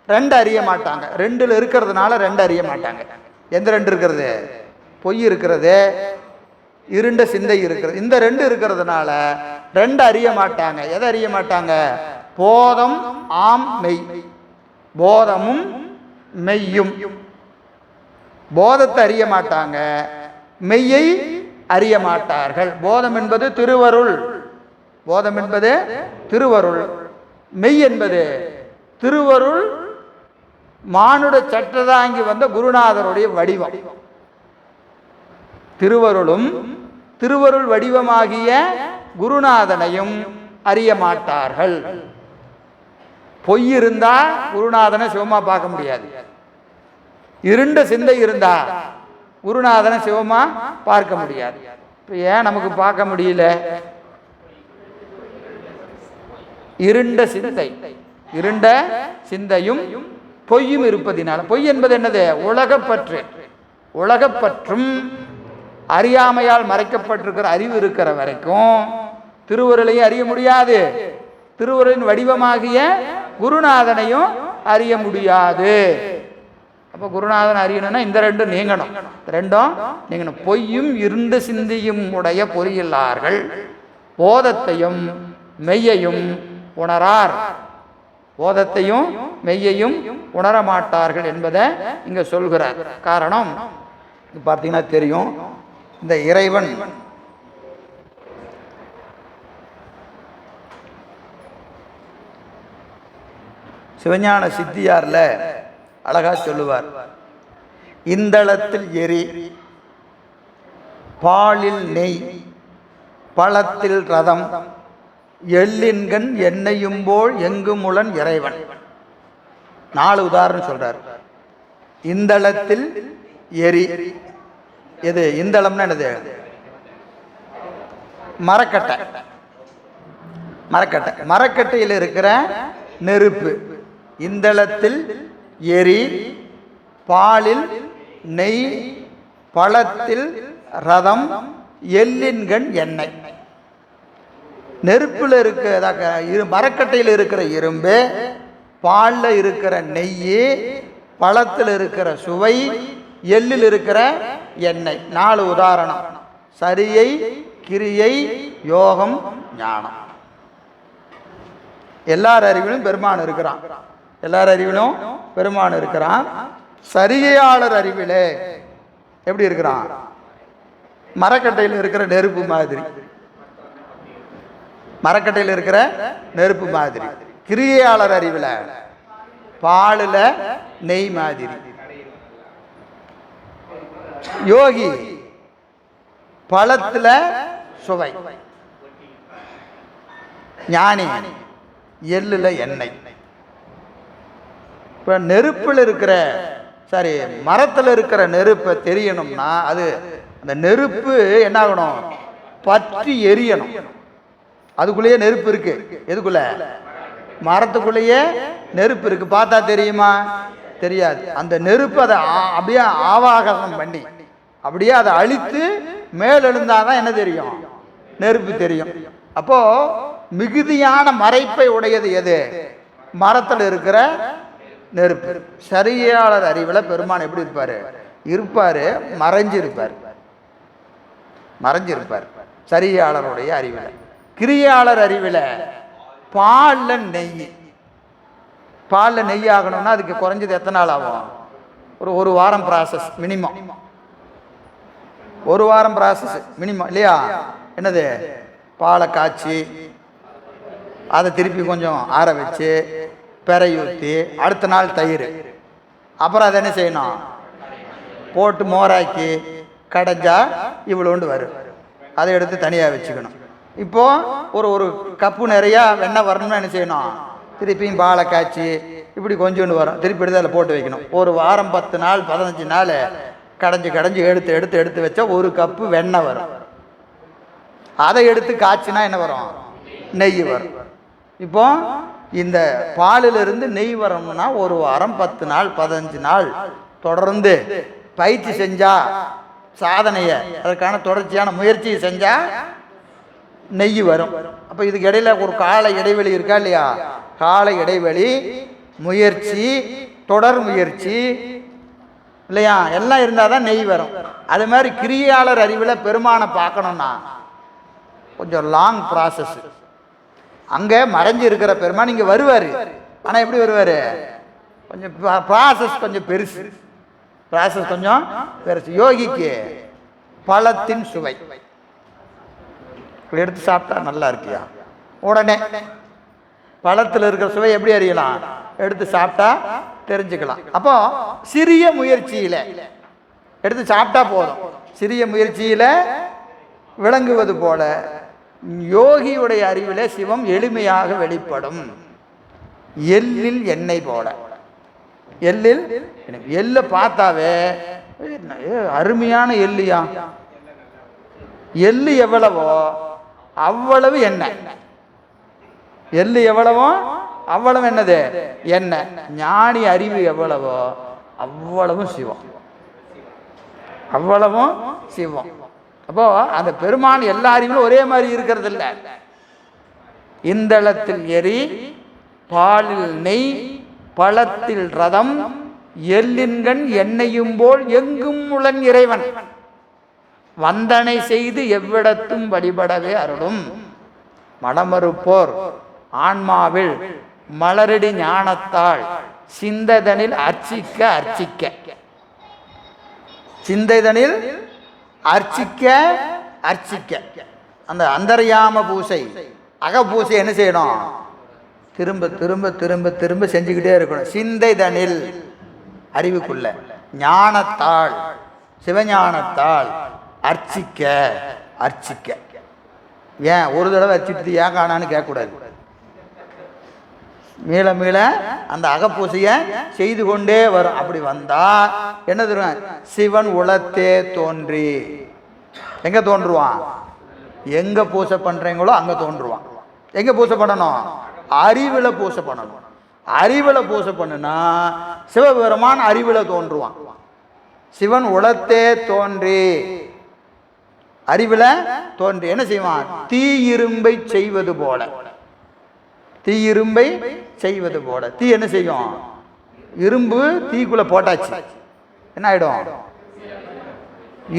2 அறிய மாட்டாங்க. 2 இருக்கிறதுனால 2 அறிய மாட்டாங்க. எந்த 2 இருக்கிறது? பொய் இருக்கிறது, இருண்ட சிந்தை இருக்கிறது. இந்த 2 இருக்கிறதுனால 2 அறிய மாட்டாங்க. எதை அறிய மாட்டாங்க? போதம் ஆம் மெய். போதமும் மெய்யும். போதத்தை அறிய மாட்டாங்க, மெய்யை அறிய மாட்டார்கள். போதம் என்பது திருவருள், மெய் என்பது திருவருள் மானுட சட்டதாங்கி வந்த குருநாதருடைய வடிவம். திருவருள் வடிவமாகிய குருநாதனையும் அறிய மாட்டார்கள். பொய் இருந்தா குருநாதனை சிவமா பார்க்க முடியாது. இருண்ட சிந்தை இருந்தா குருநாதனை சிவமா பார்க்க முடியாது. இப்போ ஏன் நமக்கு பார்க்க முடியல? இருண்ட சிந்தையும் பொய்யும் இருப்பதினால. பொய் என்பது என்னது? உலகப்பற்றும் அறியாமையால் மறைக்கப்பட்டிருக்கிற அறிவு இருக்கிற வரைக்கும் திருவருளையும் அறிய முடியாது, திருவருளின் வடிவமாகிய குருநாதனையும் அறிய முடியாது. அப்போ குருநாதன் அறியணும்னா இந்த 2 நீங்கணும். பொய்யும் இருண்ட சிந்தையும் உடைய பொறியில்லார்கள் போதத்தையும் மெய்யையும் உணரார். போதத்தையும் மெய்யையும் உணரமாட்டார்கள் என்பதை இங்க சொல்கிறார். காரணம் பார்த்தீங்கன்னா தெரியும். இந்த இறைவன் சிவஞான சித்தியார்ல அழகா சொல்லுவார். இந்தளத்தில் எரி, பாலில் நெய், பழத்தில் ரதம், எள்ளின்கண் எண்ணெயும் போல் எங்குமுளன் இறைவன். 4 உதாரணம் சொல்றார். இந்தளத்தில் எரி. எது இந்தளம்னா என்னது? மரக்கட்டை. மரக்கட்டையில் இருக்கிற நெருப்பு. இந்தளத்தில் எரி, பாலில் நெய், பழத்தில் ரதம், எள்ளின்கண் எண்ணெய். நெருப்பில் இருக்கிற மரக்கட்டையில் இருக்கிற இரும்பு, பாலில் இருக்கிற நெய், பழத்தில் இருக்கிற சுவை, எள்ளில் இருக்கிற எண்ணெய். 4 உதாரணம்: சரியை, கிரியை, யோகம், ஞானம். எல்லார் அறிவிலும் பெருமான் இருக்கிறான். எல்லார் அறிவிலும் பெருமான் இருக்கிறான். சரியாளர் அறிவிலே எப்படி இருக்கிறான்? மரக்கட்டையில் இருக்கிற நெருப்பு மாதிரி. மரக்கட்டையில் இருக்கிற நெருப்பு மாதிரி. கிரியையாளர் அறிவில் பாலில் நெய் மாதிரி. யோகி பழத்தில் சுவை. ஞானி எள்ளில் எண்ணெய். இப்போ நெருப்பில் இருக்கிற மரத்தில் இருக்கிற நெருப்பை தெரியணும்னா அது அந்த நெருப்பு என்ன ஆகணும்? பற்றி எரியணும். அதுக்குள்ளேயே நெருப்பு இருக்கு. எதுக்குள்ள? மரத்துக்குள்ளேயே நெருப்பு இருக்கு. பார்த்தா தெரியுமா? தெரியாது. அந்த நெருப்பு அதை அப்படியே ஆவாகனம் பண்ணி அப்படியே அதை அழித்து மேலெழுந்தாதான் என்ன தெரியும்? நெருப்பு தெரியும். அப்போ மிகுதியான மறைப்பை உடையது எது? மரத்தில் இருக்கிற நெருப்பு. சரியாளர் அறிவில் பெருமான் எப்படி இருப்பாரு? மறைஞ்சிருப்பார். சரியாளருடைய அறிவில். கிரியாளர் அறிவில் பாலில் நெய். பாலில் நெய் ஆகணும்னா அதுக்கு குறைஞ்சது எத்தனை நாள் ஆகும்? ஒரு வாரம் ப்ராசஸ் மினிமம். 1 வாரம் ப்ராசஸ் மினிமம் இல்லையா? என்னது? பாலை காய்ச்சி அதை திருப்பி கொஞ்சம் ஆற வச்சு பெரை ஊற்றி அடுத்த நாள் தயிர், அப்புறம் அதை என்ன செய்யணும்? போட்டு மோராக்கி கடைஞ்சா இவ்வளோண்டு வரும். அதை எடுத்து தனியாக வச்சுக்கணும். இப்போது ஒரு கப்பு நிறையா வெண்ணெய் வரணும்னு என்ன செய்யணும்? திருப்பியும் பாலை காய்ச்சி இப்படி கொஞ்சோண்டு வரும். திருப்பி எடுத்து அதில் போட்டு வைக்கணும். 1 வாரம் 10 நாள் 15 நாள் கடைஞ்சி எடுத்து வச்சா 1 கப்பு வெண்ணெய் வரும். அதை எடுத்து காய்ச்சினா என்ன வரும்? நெய் வரும். இப்போ இந்த பாலிலிருந்து நெய் வரணும்னா 1 வாரம் 10 நாள் 15 நாள் தொடர்ந்து பயிற்சி செஞ்சா, சாதனையை அதற்கான தொடர்ச்சியான முயற்சியை செஞ்சா நெய் வரும். அப்போ இதுக்கு இடையில ஒரு கால இடைவெளி இருக்கா இல்லையா? கால இடைவெளி, முயற்சி, தொடர் முயற்சி இல்லையா? எல்லாம் இருந்தால் தான் நெய் வரும். அது மாதிரி கிரியாளர் அறிவில் பெருமானை பார்க்கணும்னா கொஞ்சம் லாங் ப்ராசஸ். அங்கே மறைஞ்சு இருக்கிற பெருமான் இங்கே வருவார். ஆனால் எப்படி வருவார்? கொஞ்சம் ப்ராசஸ் கொஞ்சம் பெருசு. யோகிக்கு பழத்தின் சுவை எடுத்து சாப்பிட்டா நல்லா இருக்கியா? உடனே பழத்தில் இருக்கிற சுவை எப்படி அறியலாம்? எடுத்து சாப்பிட்டா தெரிஞ்சுக்கலாம். அப்போ சிறிய முயற்சியில் எடுத்து சாப்பிட்டா போதும். சிறிய முயற்சியில் விளங்குவது போல யோகியுடைய அறிவிலே சிவம் எளிமையாக வெளிப்படும். எள்ளில் எண்ணெய் போல. எள்ளை பார்த்தாவே அருமையான எள்ளியா, எள்ளு எவ்வளவோ அவ்வளவு எண்ணெய். எள்ளு எவ்வளவோ அவ்வளவு என்னது? எண்ணெய். ஞானி அறிவு எவ்வளவோ அவ்வளவும் சிவம். அப்போ அந்த பெருமான் எல்லா அறிவிலும் ஒரே மாதிரி இருக்கிறது இல்லை. இந்தளத்தில் எரி, பாலில் நெய், பழத்தில் ரதம், எள்ளின்கண் எண்ணெயும் போல் எங்கும் உளன் இறைவன் வந்தனை செய்து எவ்விடத்தும் வழிபடவே அருளும். மனமறுப்போர் ஆன்மாவில் மலரடி ஞானத்தால் சிந்ததனில் அர்ச்சிக்க சிந்தைதனில் அர்ச்சிக்க அந்த அந்தர்யாம பூசை, அகப்பூசை என்ன செய்யணும்? திரும்ப திரும்ப திரும்ப திரும்ப செஞ்சுக்கிட்டே இருக்கணும். சிந்தைதனில் அறிவுக்குள்ள ஞானத்தால், சிவஞானத்தால் அர்ச்சிக்க. ஏன் ஒரு தடவை அர்ச்சிட்டு ஏன் காணான்னு கேட்கக்கூடாது. மீள மீள அந்த அகப்பூசையை செய்து கொண்டே வரும். அப்படி வந்தா என்ன தருவான்? சிவன் உளத்தே தோன்றி. எங்க தோன்றுவான்? எங்க பூசை பண்றீங்களோ அங்க தோன்றுவான். எங்க பூசை பண்ணணும்? அறிவுல பூசை பண்ணணும். அறிவில் பூசை பண்ணுனா சிவபெருமான் அறிவில் தோன்றுவான். சிவன் உளத்தே தோன்றி அறிவில் தோன்றி என்ன செய்வான்? தீ இரும்பை செய்வது போல, தீ இரும்பை செய்வது போல. தீ என்ன செய்யும்? இரும்பு தீக்குள்ள போட்டாச்சு என்ன ஆயிடும்?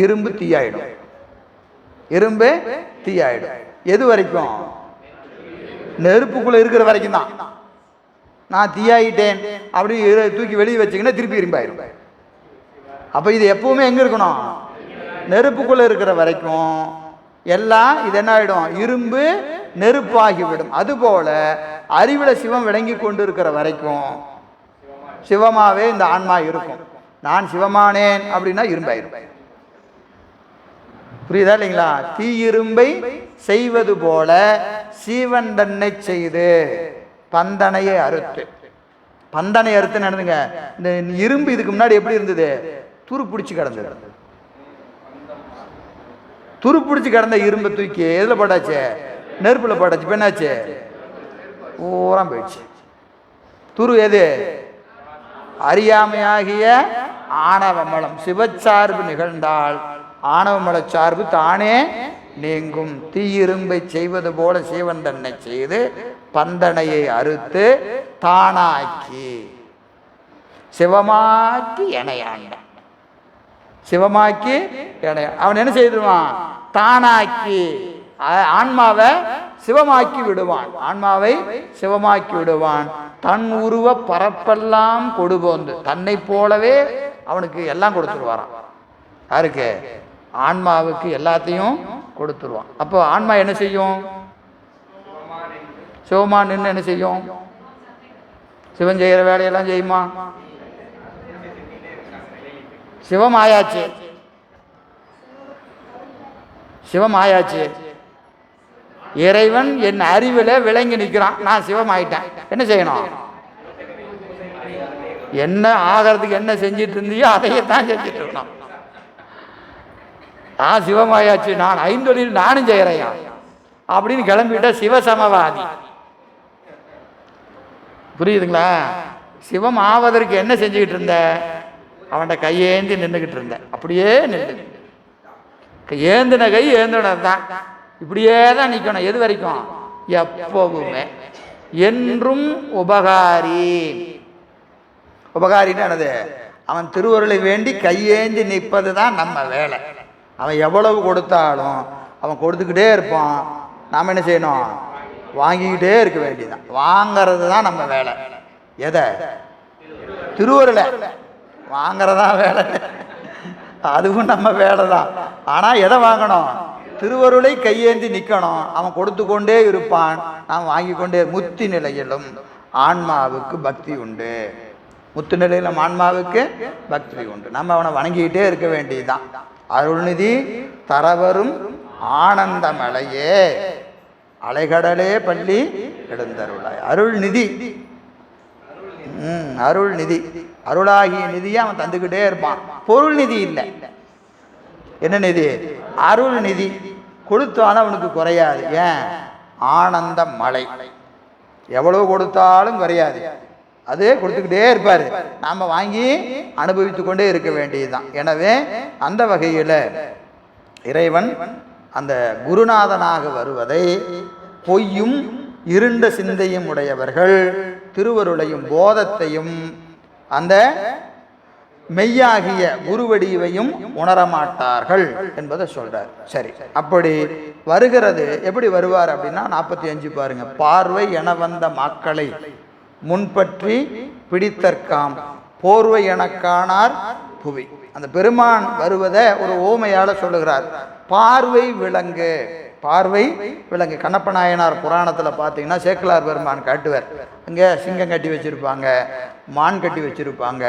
இரும்பு தீயாயிடும். இரும்பு தீயாயிடும். எது வரைக்கும்? நெருப்புக்குள்ள இருக்கிற வரைக்கும் தான். நான் தீயாயிட்டேன் அப்படி தூக்கி வெளியே வச்சிங்கன்னா திருப்பி இரும்பாயிரும். அப்போ இது எப்பவுமே எங்கே இருக்கணும்? நெருப்புக்குள்ளே இருக்கிற வரைக்கும் எல்லாம் இது என்ன ஆகிடும்? இரும்பு நெருப்பாகிவிடும். அதுபோல அறிவில் சிவம் விளங்கி கொண்டு இருக்கிற வரைக்கும் சிவமாவே இந்த ஆன்மா இருக்கும். நான் சிவமானேன் அப்படின்னா இரும்பாயிரும். புரியுதா இல்லைங்களா? தீ இரும்பை செய்வது போல சீவன் தன்னை செய்து பந்தனையை அறுத்து. பந்தனை அறுத்து நடந்துங்க. இந்த இரும்பு இதுக்கு முன்னாடி எப்படி இருந்தது? துரு பிடிச்சி கிடந்தது. துரு பிடிச்சி கிடந்த இரும்பை தூக்கி எதில் போட்டாச்சு? நெருப்புல போட்டாச்சு. இப்போ என்னாச்சு? பூரா போயிடுச்சு. துரு எது? அறியாமையாகிய ஆணவமலம். சிவச்சார்பு நிகழ்ந்தால் ஆணவமல சார்பு தானே நீங்கும். தீயிரும்பை செய்வது போல சீவன் தன்னை செய்து பந்தனையை அறுத்து தானாக்கி சிவமாக்கி எனையாண்ட. சிவமாக்கி எனைய அவன் என்ன செய்துடுவான்? தானாக்கி ஆன்மாவை சிவமாக்கி விடுவான். ஆன்மாவை சிவமாக்கி விடுவான். தன் உருவ பரப்பெல்லாம் கொடுபோந்து தன்னை போலவே அவனுக்கு எல்லாம் கொடுத்துருவாரான். யாருக்கு? ஆன்மாவுக்கு எல்லாத்தையும் கொடுத்துருவான். அப்போ ஆன்மா என்ன செய்யும்? சிவமா நின்று என்ன செய்யும்? சிவன் செய்கிற வேலையெல்லாம் செய்யுமா? சிவம் ஆயாச்சு. சிவம் ஆயாச்சு. இறைவன் என் அறிவில் விளங்கி நிற்கிறான். நான் சிவம் ஆயிட்டேன். என்ன செய்யணும்? என்ன ஆகிறதுக்கு என்ன செஞ்சிட்டு இருந்தியோ அதையே தான் செஞ்சிட்டு இருக்கணும். நான் சிவமாயாச்சு, நான் ஐந்தொழில் நானும் செய்யறையா அப்படின்னு கிளம்பிட்ட சிவசமவாதி. புரியுதுங்களா? சிவம் ஆவதற்கு என்ன செஞ்சுக்கிட்டு இருந்த? அவன்கிட்ட கையேந்தி நின்றுக்கிட்டு இருந்த. அப்படியே நின்று ஏந்தின கை ஏந்தினது தான். இப்படியே தான் நிற்கணும். எது வரைக்கும்? எப்பவுமே என்றும் உபகாரி. உபகாரின்னு என்னது? அவன் திருவருளை வேண்டி கையேந்தி நிற்பது தான் நம்ம வேலை. அவன் எவ்வளவு கொடுத்தாலும் அவன் கொடுத்துக்கிட்டே இருப்பான். நாம் என்ன செய்யணும்? வாங்கிக்கிட்டே இருக்க வேண்டியதான். வாங்கிறது தான் நம்ம வேலை. எதை? திருவருளை வாங்கிறதா வேலை. அதுவும் நம்ம வேலை தான். ஆனால் எதை வாங்கணும்? திருவருளை கையேந்தி நிற்கணும். அவன் கொடுத்து கொண்டே இருப்பான், நாம் வாங்கி கொண்டே. முத்தி நிலையிலும் ஆன்மாவுக்கு பக்தி உண்டு. முத்து நிலையிலும் ஆன்மாவுக்கு பக்தி உண்டு. நம்ம அவனை வணங்கிக்கிட்டே இருக்க வேண்டியதுதான். அருள்நிதி தரவரும் ஆனந்தமலையே அலைகடலே பள்ளி எழுந்தருளாய். அருள்நிதி. அருள்நிதி. அருளாகிய நிதியை அவன் தந்துக்கிட்டே இருப்பான். பொருள் நிதி இல்லை. என்ன நிதி? அருள் நிதி. கொடுத்தாலும் அவனுக்கு குறையாது. ஏன்? ஆனந்த மலை. எவ்வளவு கொடுத்தாலும் குறையாது. அது கொடுத்துக்கிட்டே இருப்பார். நாம் வாங்கி அனுபவித்து கொண்டே இருக்க வேண்டியதுதான். எனவே அந்த வகையில் இறைவன் அந்த குருநாதனாக வருவதை பொய்யும் இருண்ட சிந்தையும் உடையவர்கள் திருவருளையும் போதத்தையும் அந்த மெய்யாகிய குருவடிவையும் உணரமாட்டார்கள் என்பதை சொல்றார். சரி, அப்படி வருகிறது. எப்படி வருவார் அப்படின்னா 45 பாருங்க. பார்வை என வந்த மாக்களை முன்பற்றி பிடித்தற்காம் போர்வை என காணார் புவி. அந்த பெருமான் வருவதை ஒரு ஓமையால சொல்லுகிறார். பார்வை விலங்கு. பார்வை விலங்கு. கண்ணப்ப நாயனார் புராணத்தில் பார்த்தீங்கன்னா சேக்கிலார் பெருமான் காட்டுவார். அங்கே சிங்கம் கட்டி வச்சுருப்பாங்க, மான் கட்டி வச்சுருப்பாங்க,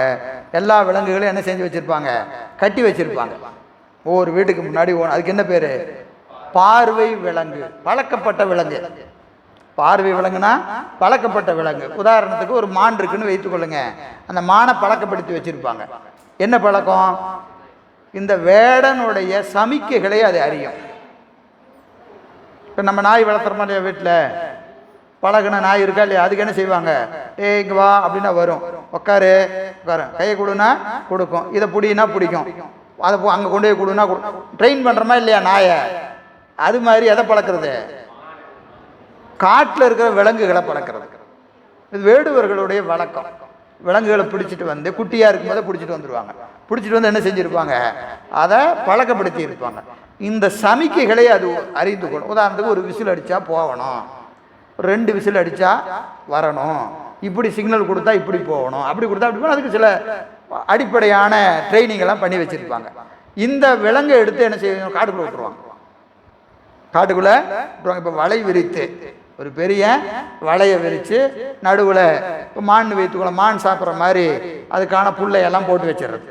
எல்லா விலங்குகளையும் என்ன செஞ்சு வச்சுருப்பாங்க? கட்டி வச்சுருப்பாங்க. ஒவ்வொரு வீட்டுக்கு முன்னாடி. அதுக்கு என்ன பேர்? பார்வை விலங்கு. பழக்கப்பட்ட விலங்கு. பார்வை விலங்குனா பழக்கப்பட்ட விலங்கு. உதாரணத்துக்கு ஒரு மான் இருக்குன்னு வைத்துக்கொள்ளுங்க. அந்த மானை பழக்கப்படுத்தி வச்சுருப்பாங்க. என்ன பழக்கம்? இந்த வேடனுடைய சமிக்கைகளை அது அறியும். இப்போ நம்ம நாய் வளர்த்துறோமா இல்லையா? வீட்டில் பழகுன நாய் இருக்கா இல்லையா? அதுக்கு என்ன செய்வாங்க? இங்கே வா அப்படின்னா வரும், உட்காரு உட்காரு, கையை கொடுன்னா கொடுக்கும், இதை பிடினா பிடிக்கும், அதை அங்கே கொண்டு போய் கொடுன்னா ட்ரெயின் பண்ணுறோமா இல்லையா நாயை? அது மாதிரி எதை பழக்கிறது? காட்டில் இருக்கிற விலங்குகளை பழக்கிறது. இது வேடுவர்களுடைய வழக்கம். விலங்குகளை பிடிச்சிட்டு வந்து குட்டியாக இருக்கும்போதே பிடிச்சிட்டு வந்துடுவாங்க. பிடிச்சிட்டு வந்து என்ன செஞ்சுருப்பாங்க? அதை பழக்கப்படுத்தி இருப்பாங்க. இந்த சமிக்கைகளை அது அறிந்து கொள்ளும். உதாரணத்துக்கு ஒரு விசில் அடித்தா போகணும், 2 விசில் அடித்தா வரணும், இப்படி சிக்னல் கொடுத்தா இப்படி போகணும், அப்படி கொடுத்தா அப்படி போகணும். அதுக்கு சில அடிப்படையான ட்ரைனிங்கெல்லாம் பண்ணி வச்சுருப்பாங்க. இந்த விலங்கை எடுத்து என்ன செய்யணும்? காட்டுக்குள்ளே விட்டுருவாங்க. காட்டுக்குள்ளே விட்டுருவாங்க. இப்போ வலை விரித்து, ஒரு பெரிய வலையை விரித்து நடுவில் இப்போ மான் வைத்துக்கொள்ள, மான் சாப்பிட்ற மாதிரி அதுக்கான புல்லையெல்லாம் போட்டு வச்சிடுறது.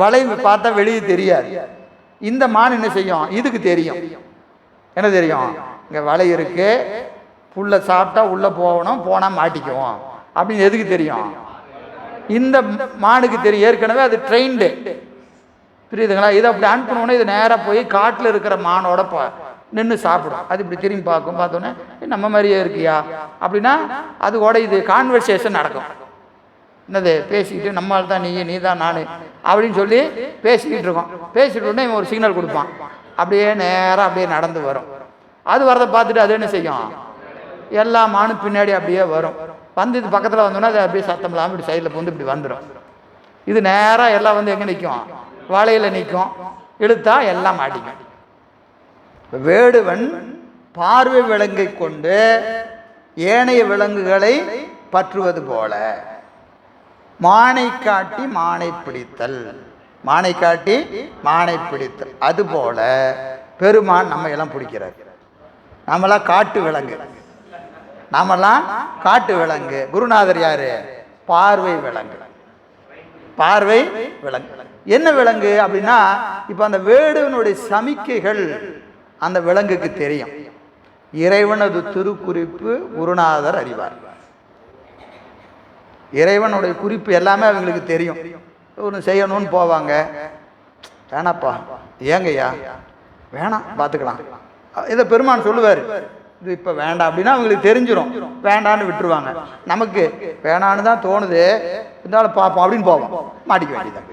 வலை பார்த்தா வெளியே தெரியாது. இந்த மான் என்ன செய்யும்? இதுக்கு தெரியும். என்ன தெரியும்? இங்கே வலை இருக்கு, புல்லை சாப்பிட்டா உள்ளே போகணும், போனால் மாட்டிக்குவோம் அப்படின்னு எதுக்கு தெரியும்? இந்த மானுக்கு தெரியும். ஏற்கனவே அது ட்ரெயின்டு, புரியுதுங்களா? இதை அப்படி ஆன் பண்ணோன்னே இது நேராக போய் காட்டில் இருக்கிற மானோட நின்று சாப்பிடும். அது இப்படி திரும்பி பார்க்கும். பார்த்தோன்னே நம்ம மாதிரியே இருக்கியா அப்படின்னா அது கூட இது கான்வர்சேஷன் நடக்கும். என்னது பேசிக்கிட்டு, நம்மால் தான் நீ தான் நான் அப்படின்னு சொல்லி பேசிக்கிட்டு இருக்கோம். பேசிட்டு உடனே இவன் ஒரு சிக்னல் கொடுப்பான், அப்படியே நேராக அப்படியே நடந்து வரும். அது வரதை பார்த்துட்டு அது என்ன செய்யும்? எல்லா மானும் பின்னாடி அப்படியே வரும். வந்து இது பக்கத்தில் வந்தோன்னா அது அப்படியே சத்தம் இல்லாமல் இப்படி சைடில் வந்து இப்படி வந்துடும். இது நேராக எல்லாம் வந்து எங்கே நிற்கும்? வலையில் நிற்கும். இழுத்தா எல்லாம் மாட்டிக்கும். வேடுவன் பார்வை விலங்கை கொண்டு ஏனைய விலங்குகளை பற்றுவது போல மானை காட்டி மானை பிடித்தல், மானை காட்டி மானை பிடித்தல். அதுபோல பெருமான் நம்ம எல்லாம் பிடிக்கிறார். நாமெல்லாம் காட்டு விலங்கு, நாமெல்லாம் காட்டு விலங்கு. குருநாதர் யாரு? பார்வை விலங்கு. பார்வை விலங்கு. என்ன விலங்கு அப்படின்னா, இப்போ அந்த வேடுவனுடைய சமிக்கைகள் அந்த விலங்குக்கு தெரியும். இறைவனது திருக்குறிப்பு குருநாதர் அறிவார். இறைவனுடைய குறிப்பு எல்லாமே அவங்களுக்கு தெரியும். ஒன்று செய்யணும்னு போவாங்க, வேணாப்பா, ஏங்கய்யா வேணாம் பார்த்துக்கலாம், இதை பெருமான் சொல்லுவார், இது இப்போ வேண்டாம் அப்படின்னா அவங்களுக்கு தெரிஞ்சிடும், வேண்டான்னு விட்டுருவாங்க. நமக்கு வேணான்னு தான் தோணுது, இருந்தாலும் பார்ப்போம் அப்படின்னு போவோம், மாட்டிக்க வேண்டியதான்.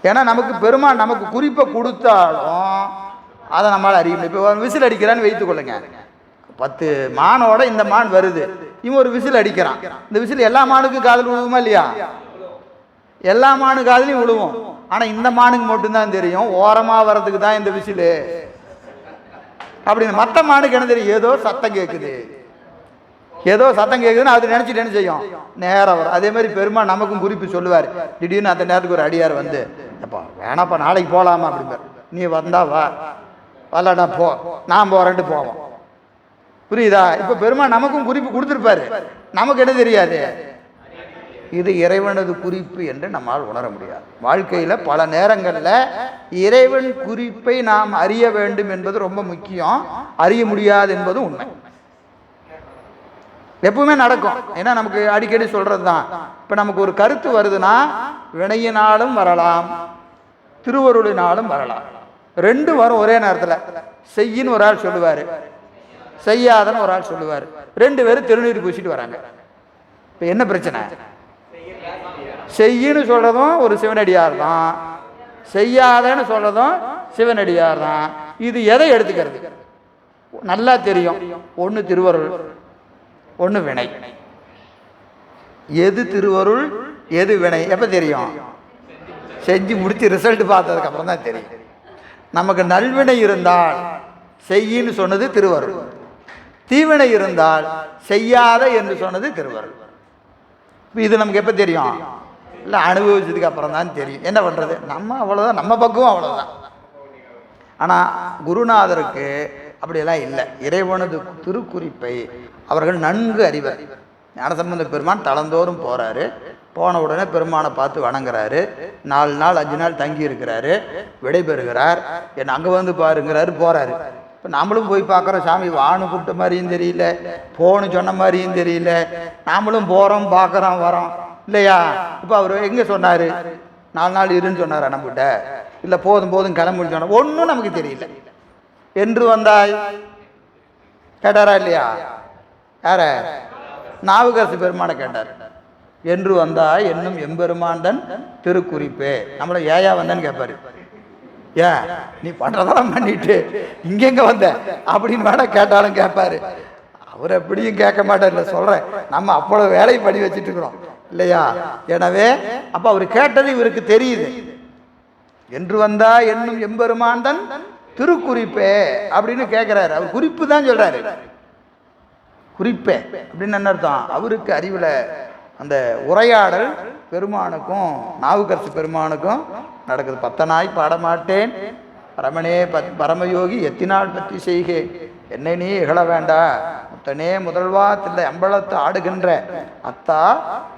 ஏன்னா நமக்கு பெருமான் நமக்கு குறிப்பை கொடுத்தாலும் அதை நம்மளால் அறிய முடியும். இப்போ விசில் அடிக்கிறான்னு வைத்துக் கொள்ளுங்க, 10 மானோட இந்த மான் வருது, இவன் ஒரு விசில் அடிக்கிறான். இந்த விசில் எல்லா மானுக்கும் காதல் விழுவுமா இல்லையா? எல்லா மானு காதலையும் விழுவும். ஆனால் இந்த மானுக்கு மட்டும்தான் தெரியும் ஓரமாக வர்றதுக்கு தான் இந்த விசிலு அப்படின்னு. மற்ற மானுக்கு என்ன தெரியும்? ஏதோ சத்தம் கேட்குது, ஏதோ சத்தம் கேட்குதுன்னு அது நினச்சிட்டு என்ன செய்யும்? நேரம் வரும். அதே மாதிரி பெருமாள் நமக்கும் குறிப்பு சொல்லுவார். திடீர்னு அந்த நேரத்துக்கு ஒரு அடியார் வந்து, எப்பா வேணாப்பா நாளைக்கு போகலாமா அப்படிம்பார். நீ வந்தா வா, வரலடா போ, நான் போகிறேன்ட்டு போவோம். புரியுதா? இப்போ பெருமாள் நமக்கும் குறிப்பு கொடுத்துருப்பாரு, நமக்கு என்ன தெரியாது? இது இறைவனது குறிப்பு என்று நம்மால் உணர முடியாது. வாழ்க்கையில் பல நேரங்களில் இறைவன் குறிப்பை நாம் அறிய வேண்டும் என்பது ரொம்ப முக்கியம், அறிய முடியாது என்பது உண்மை. எப்பவுமே நடக்கும். ஏன்னா நமக்கு அடிக்கடி சொல்றது தான். இப்போ நமக்கு ஒரு கருத்து வருதுன்னா வினையினாலும் வரலாம், திருவருளினாலும் வரலாம். 2 வரும் ஒரே நேரத்தில். செய்யின்னு ஒரு ஆள் சொல்லுவார், செய்யாதன்னு ஒரு ஆள் சொல்லுவார். 2 பேரும் திருநீர் பூசிட்டு வராங்க. இப்போ என்ன பிரச்சனை? செய்யின்னு சொல்றதும் ஒரு சிவனடியார் தான், செய்யாதன்னு சொல்றதும் சிவனடியார் தான். இது எதை எடுத்துக்கிறது? நல்லா தெரியும், ஒன்று திருவருள், ஒன்று வினை. எது திருவருள் எது வினை எப்போ தெரியும்? செஞ்சு முடிச்சு ரிசல்ட் பார்த்ததுக்கு அப்புறம் தான் தெரியும். நமக்கு நல்வினை இருந்தால் செய்யின்னு சொன்னது திருவருள், தீவினை இருந்தால் செய்யாத என்று சொன்னது திருவருள். இது நமக்கு எப்போ தெரியும்? இல்லை அனுபவிச்சதுக்கு அப்புறம் தான் தெரியும். என்ன பண்ணுறது? நம்ம அவ்வளோதான், நம்ம பக்குவம் அவ்வளோதான். ஆனால் குருநாதருக்கு அப்படியெல்லாம் இல்லை. இறைவனது திருக்குறிப்பை அவர்கள் நன்கு அறிவர். ஞானசம்பந்த பெருமான் தளந்தோறும் போகிறாரு, போன உடனே பெருமானை பார்த்து வணங்குறாரு, 4 நாள் 5 நாள் தங்கி இருக்கிறாரு, விடைபெறுகிறார். என்ன அங்கே வந்து பாருங்கிறாரு, போகிறாரு. இப்போ நாமளும் போய் பார்க்குறோம், சாமி வானு கூப்பிட்ட மாதிரியும் தெரியல, போன்னு சொன்ன மாதிரியும் தெரியல, நாமளும் போகிறோம் பார்க்குறோம் வரோம் இல்லையா? இப்போ அவர் எங்கே சொன்னார்? 4 நாள் இருன்னு சொன்னாரா நம்மகிட்ட? இல்லை போதும் போதும் கிளம்புன்னு சொன்னார். ஒன்றும் நமக்கு தெரியல. என்று வந்தாய் கேட்டாரா இல்லையா? யார? நாவுக்கரசு பெருமானை கேட்டார். என்று வந்தா என்னும் எம்பெருமான் திருக்குறிப்பே. நம்மள ஏயா வந்தேன்னு கேட்பாரு. ஏன் நீ பண்றதெல்லாம் பண்ணிட்டு இங்கெங்க வந்த அப்படின்னு வேணா கேட்டாலும் கேட்பாரு. அவர் எப்படியும் கேட்க மாட்டார். இல்லை சொல்றேன், நம்ம அவ்வளவு வேலை பண்ணி வச்சுட்டு இருக்கிறோம் இல்லையா? எனவே அப்ப அவர் கேட்டது இவருக்கு தெரியுது. என்று வந்தா என்னும் எம்பெருமான் திருக்குறிப்பே அப்படின்னு கேட்கிறாரு. அவர் குறிப்பு தான் சொல்றாரு. குறிப்பே அப்படின்னு என்ன அர்த்தம்? அவருக்கு அறிவுல அந்த உரையாடல் பெருமானுக்கும் நாவுக்கரசு பெருமானுக்கும் நடக்குது. பத்தனாய் பாடமாட்டேன் பரமனே பரமயோகி எத்தினால் பற்றி செய்கே, என்னை நீ இகழ வேண்டா முத்தனே முதல்வா தில்லை அம்பலத்து ஆடுகின்ற அத்தா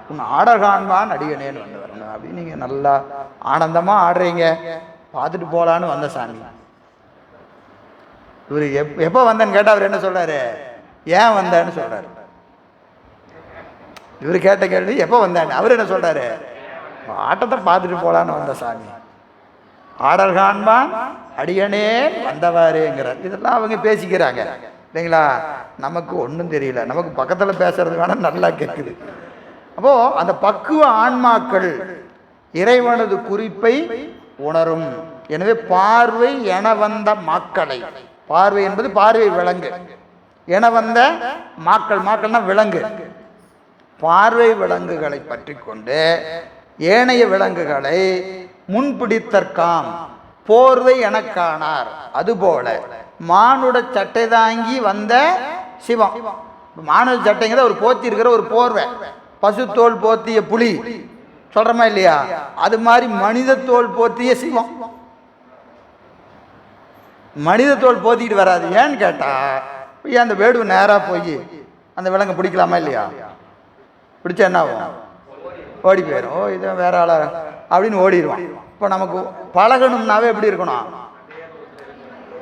உன் ஆடகான்பான் அடியனேன்னு வந்து வரணும் அப்படின்னு நீங்க நல்லா ஆனந்தமா ஆடுறீங்க, பார்த்துட்டு போலான்னு வந்த சாமி. இவரு எப்ப வந்தேன்னு கேட்டா அவர் என்ன சொல்றாரு? ஏன் வந்தேன்னு சொல்றாரு. இவரு கேட்ட கேள்வி எப்ப வந்தேன்னு, அவர் என்ன சொல்றாரு? ஆட்டத்தை பார்த்துட்டு போலான்னு வந்த சாமி, ஆடல் காண்பான் அடியனே வந்தவாருங்கிறார். இதெல்லாம் அவங்க பேசிக்கிறாங்க இல்லைங்களா? நமக்கு ஒன்றும் தெரியல. நமக்கு பக்கத்தில் பேசுறது வேணா நல்லா கேட்குது. அப்போ அந்த பக்குவ ஆன்மாக்கள் இறைவனது குறிப்பை உணரும். எனவே பார்வை என வந்த மாக்களை, பார்வை என்பது பார்வை விலங்கு, என வந்த மாக்கள், மாக்கள்னா விலங்கு, பார்வை விலங்குகளை பற்றி கொண்டு ஏனைய விலங்குகளை முன்பிடித்தற்காம் போர்வை என காணார். அதுபோல மானுட சட்டை தாங்கி வந்த சிவம், மானுட சட்டைங்கிற ஒரு போத்தி இருக்கிற ஒரு போர்வை, பசுத்தோல் போத்திய புலி சொல்றமா இல்லையா? அது மாதிரி மனித தோல் போத்திய சிவம். மனித தோல் போத்திக்கிட்டு வராது. ஏன்னு கேட்டா அந்த வேடுவை நேரா போய் அந்த விலங்கை பிடிக்கலாமா இல்லையா? பிடிச்சா என்ன ஆகும்? ஓடி போயிடும். ஓ இது வேற ஆளா அப்படின்னு ஓடிடுவான். இப்போ நமக்கு பழகணும்னாவே எப்படி இருக்கணும்?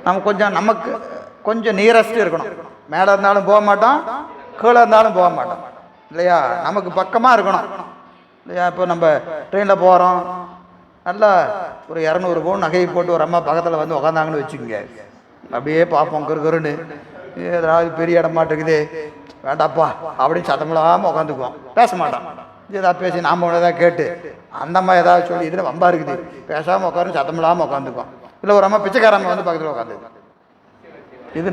நமக்கு கொஞ்சம் நியரஸ்ட் இருக்கணும். மேலே இருந்தாலும் போக மாட்டோம், கீழே இருந்தாலும் போக மாட்டோம் இல்லையா? நமக்கு பக்கமாக இருக்கணும் இல்லையா? இப்போ நம்ம ட்ரெயினில் போகிறோம், நல்லா ஒரு 200 பவுன் நகையை போட்டு ஒரு அம்மா பக்கத்தில் வந்து உக்காந்தாங்கன்னு வச்சுக்கோங்க, அப்படியே பார்ப்போம் கருன்னு, ஏதாவது பெரிய இடமாட்டுக்குது வேண்டாப்பா அப்படின்னு சத்தமில்லாமல் உட்காந்துக்குவோம், பேச மாட்டோம். ஏதாவது பேசி நாம் ஏதாவது கேட்டு அந்த அம்மா ஏதாவது சொல்லி இதில் வம்பா இருக்குது பேசாமல் உட்காந்து சத்தமில்லாமல் உட்காந்துக்குவோம். இல்லை ஒரு அம்மா பிச்சைக்காரம்மா வந்து பக்கத்தில் உட்காந்துக்குவோம். இது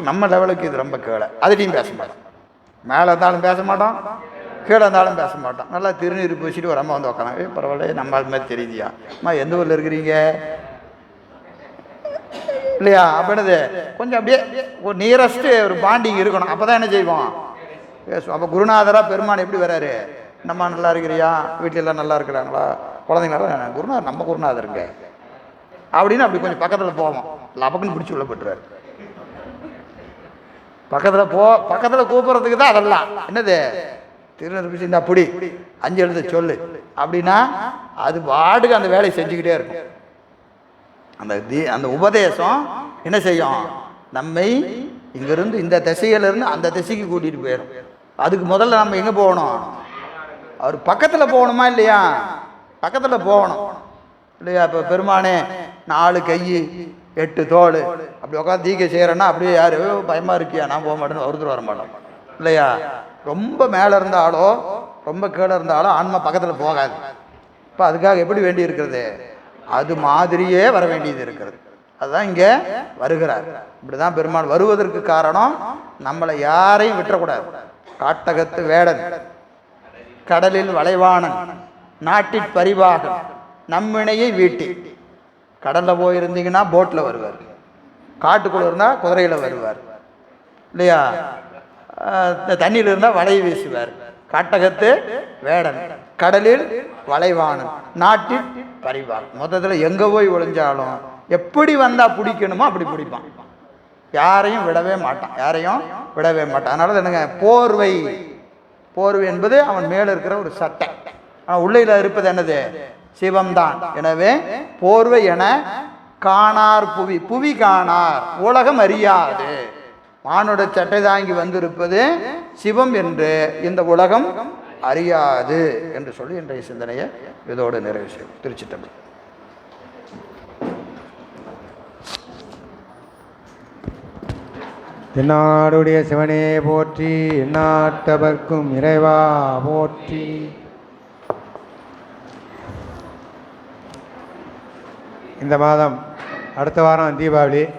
நம்ம லெவலுக்கு இது ரொம்ப கீழே. அதுலேயும் பேச மாட்டோம். மேலே இருந்தாலும் பேச மாட்டோம், கீழே இருந்தாலும் பேச மாட்டோம். நல்லா திருநீர் பூசிட்டு ஒரு அம்மா வந்து உட்காந்து, பரவாயில்ல நம்ம அது மாதிரி தெரியுதியா அம்மா, எந்த ஊரில் இருக்கிறீங்க இல்லையா அப்படின்னது கொஞ்சம் அப்படியே ஒரு நியரஸ்ட்டு ஒரு பாண்டிங் இருக்கணும். அப்போ தான் என்ன செய்வோம் பேசுவோம். அப்போ குருநாதராக பெருமான் எப்படி வராரு? நம்ம நல்லா இருக்கிறியா, வீட்டில எல்லாம் நல்லா இருக்கிறாங்களா, குழந்தைங்களா, குருநாதர் நம்ம குருநாதருங்க அப்படின்னு அப்படி கொஞ்சம் பக்கத்தில் போவோம். லபக்குன்னு பிடிச்சி உள்ள போட்டுருவாரு. பக்கத்தில் கூப்பிட்றதுக்கு தான் அதெல்லாம் என்னது திருநெல்வேலி இந்த புடி 5 எழுத சொல்லு அப்படின்னா அது பாட்டுக்கு அந்த வேலையை செஞ்சுக்கிட்டே இருக்கும். அந்த உபதேசம் என்ன செய்யும்? நம்மை இங்கிருந்து இந்த திசையிலிருந்து அந்த திசைக்கு கூட்டிகிட்டு போயிடும். அதுக்கு முதல்ல நம்ம எங்கே போகணும்? அவர் பக்கத்தில் போகணுமா இல்லையா? பக்கத்தில் போகணும் இல்லையா? இப்போ பெருமானே 4 கை 8 தோல் அப்படி உட்காந்து தீக்கை செய்கிறேன்னா அப்படியே யார் பயமாக இருக்கியா, நான் போக மாட்டேன்னு ஒருத்தர் வர மாட்டோம் இல்லையா? ரொம்ப மேலே இருந்தாலோ ரொம்ப கீழே இருந்தாலோ ஆன்மா பக்கத்தில் போகாது. இப்போ அதுக்காக எப்படி வேண்டி இருக்கிறது? அது மாதிரியே வர வேண்டியது இருக்கிறது. அதுதான் இங்கே வருகிறார். இப்படிதான் பெருமாள் வருவதற்கு காரணம், நம்மளை யாரையும் விட்டுறக்கூடாது. காட்டகத்து வேடன், கடலில் வளைவானன், நாட்டிற் பரிவாகன், நம்மினையை வீட்டி. கடலில் போயிருந்தீங்கன்னா போட்டில் வருவார், காட்டுக்குள்ள இருந்தால் குதிரையில் வருவார் இல்லையா? தண்ணியில் இருந்தால் வலையை வீசுவார். காட்டகத்து வேடன், கடலில் வளைவானன், நாட்டில் பரிவாகன். மொத்தத்தில் எங்கே போய் ஒளிஞ்சாலும் எப்படி வந்தால் பிடிக்கணுமோ அப்படி பிடிப்பான். யாரையும் விடவே மாட்டான், யாரையும் விடவே மாட்டான். அதனால என்னங்க போர்வை, போர்வை என்பது அவன் மேலே இருக்கிற ஒரு சட்டை, ஆனால் உள்ளையில் இருப்பது என்னது? சிவம்தான். எனவே போர்வை என காணார் புவி, புவி காணார், உலகம் அறியாது. மானுட சட்டை தாங்கி வந்திருப்பது சிவம் என்று இந்த உலகம் அறியாது என்று சொல்லி இன்றைய சிந்தனையை இதோடு நிறைவு செய்யும். திருச்சிற்றம்பலம். தென்னாடுடைய சிவனே போற்றி, எந்நாட்டவர்க்கும் இறைவா போற்றி. இந்த மாதம் அடுத்த வாரம் தீபாவளி.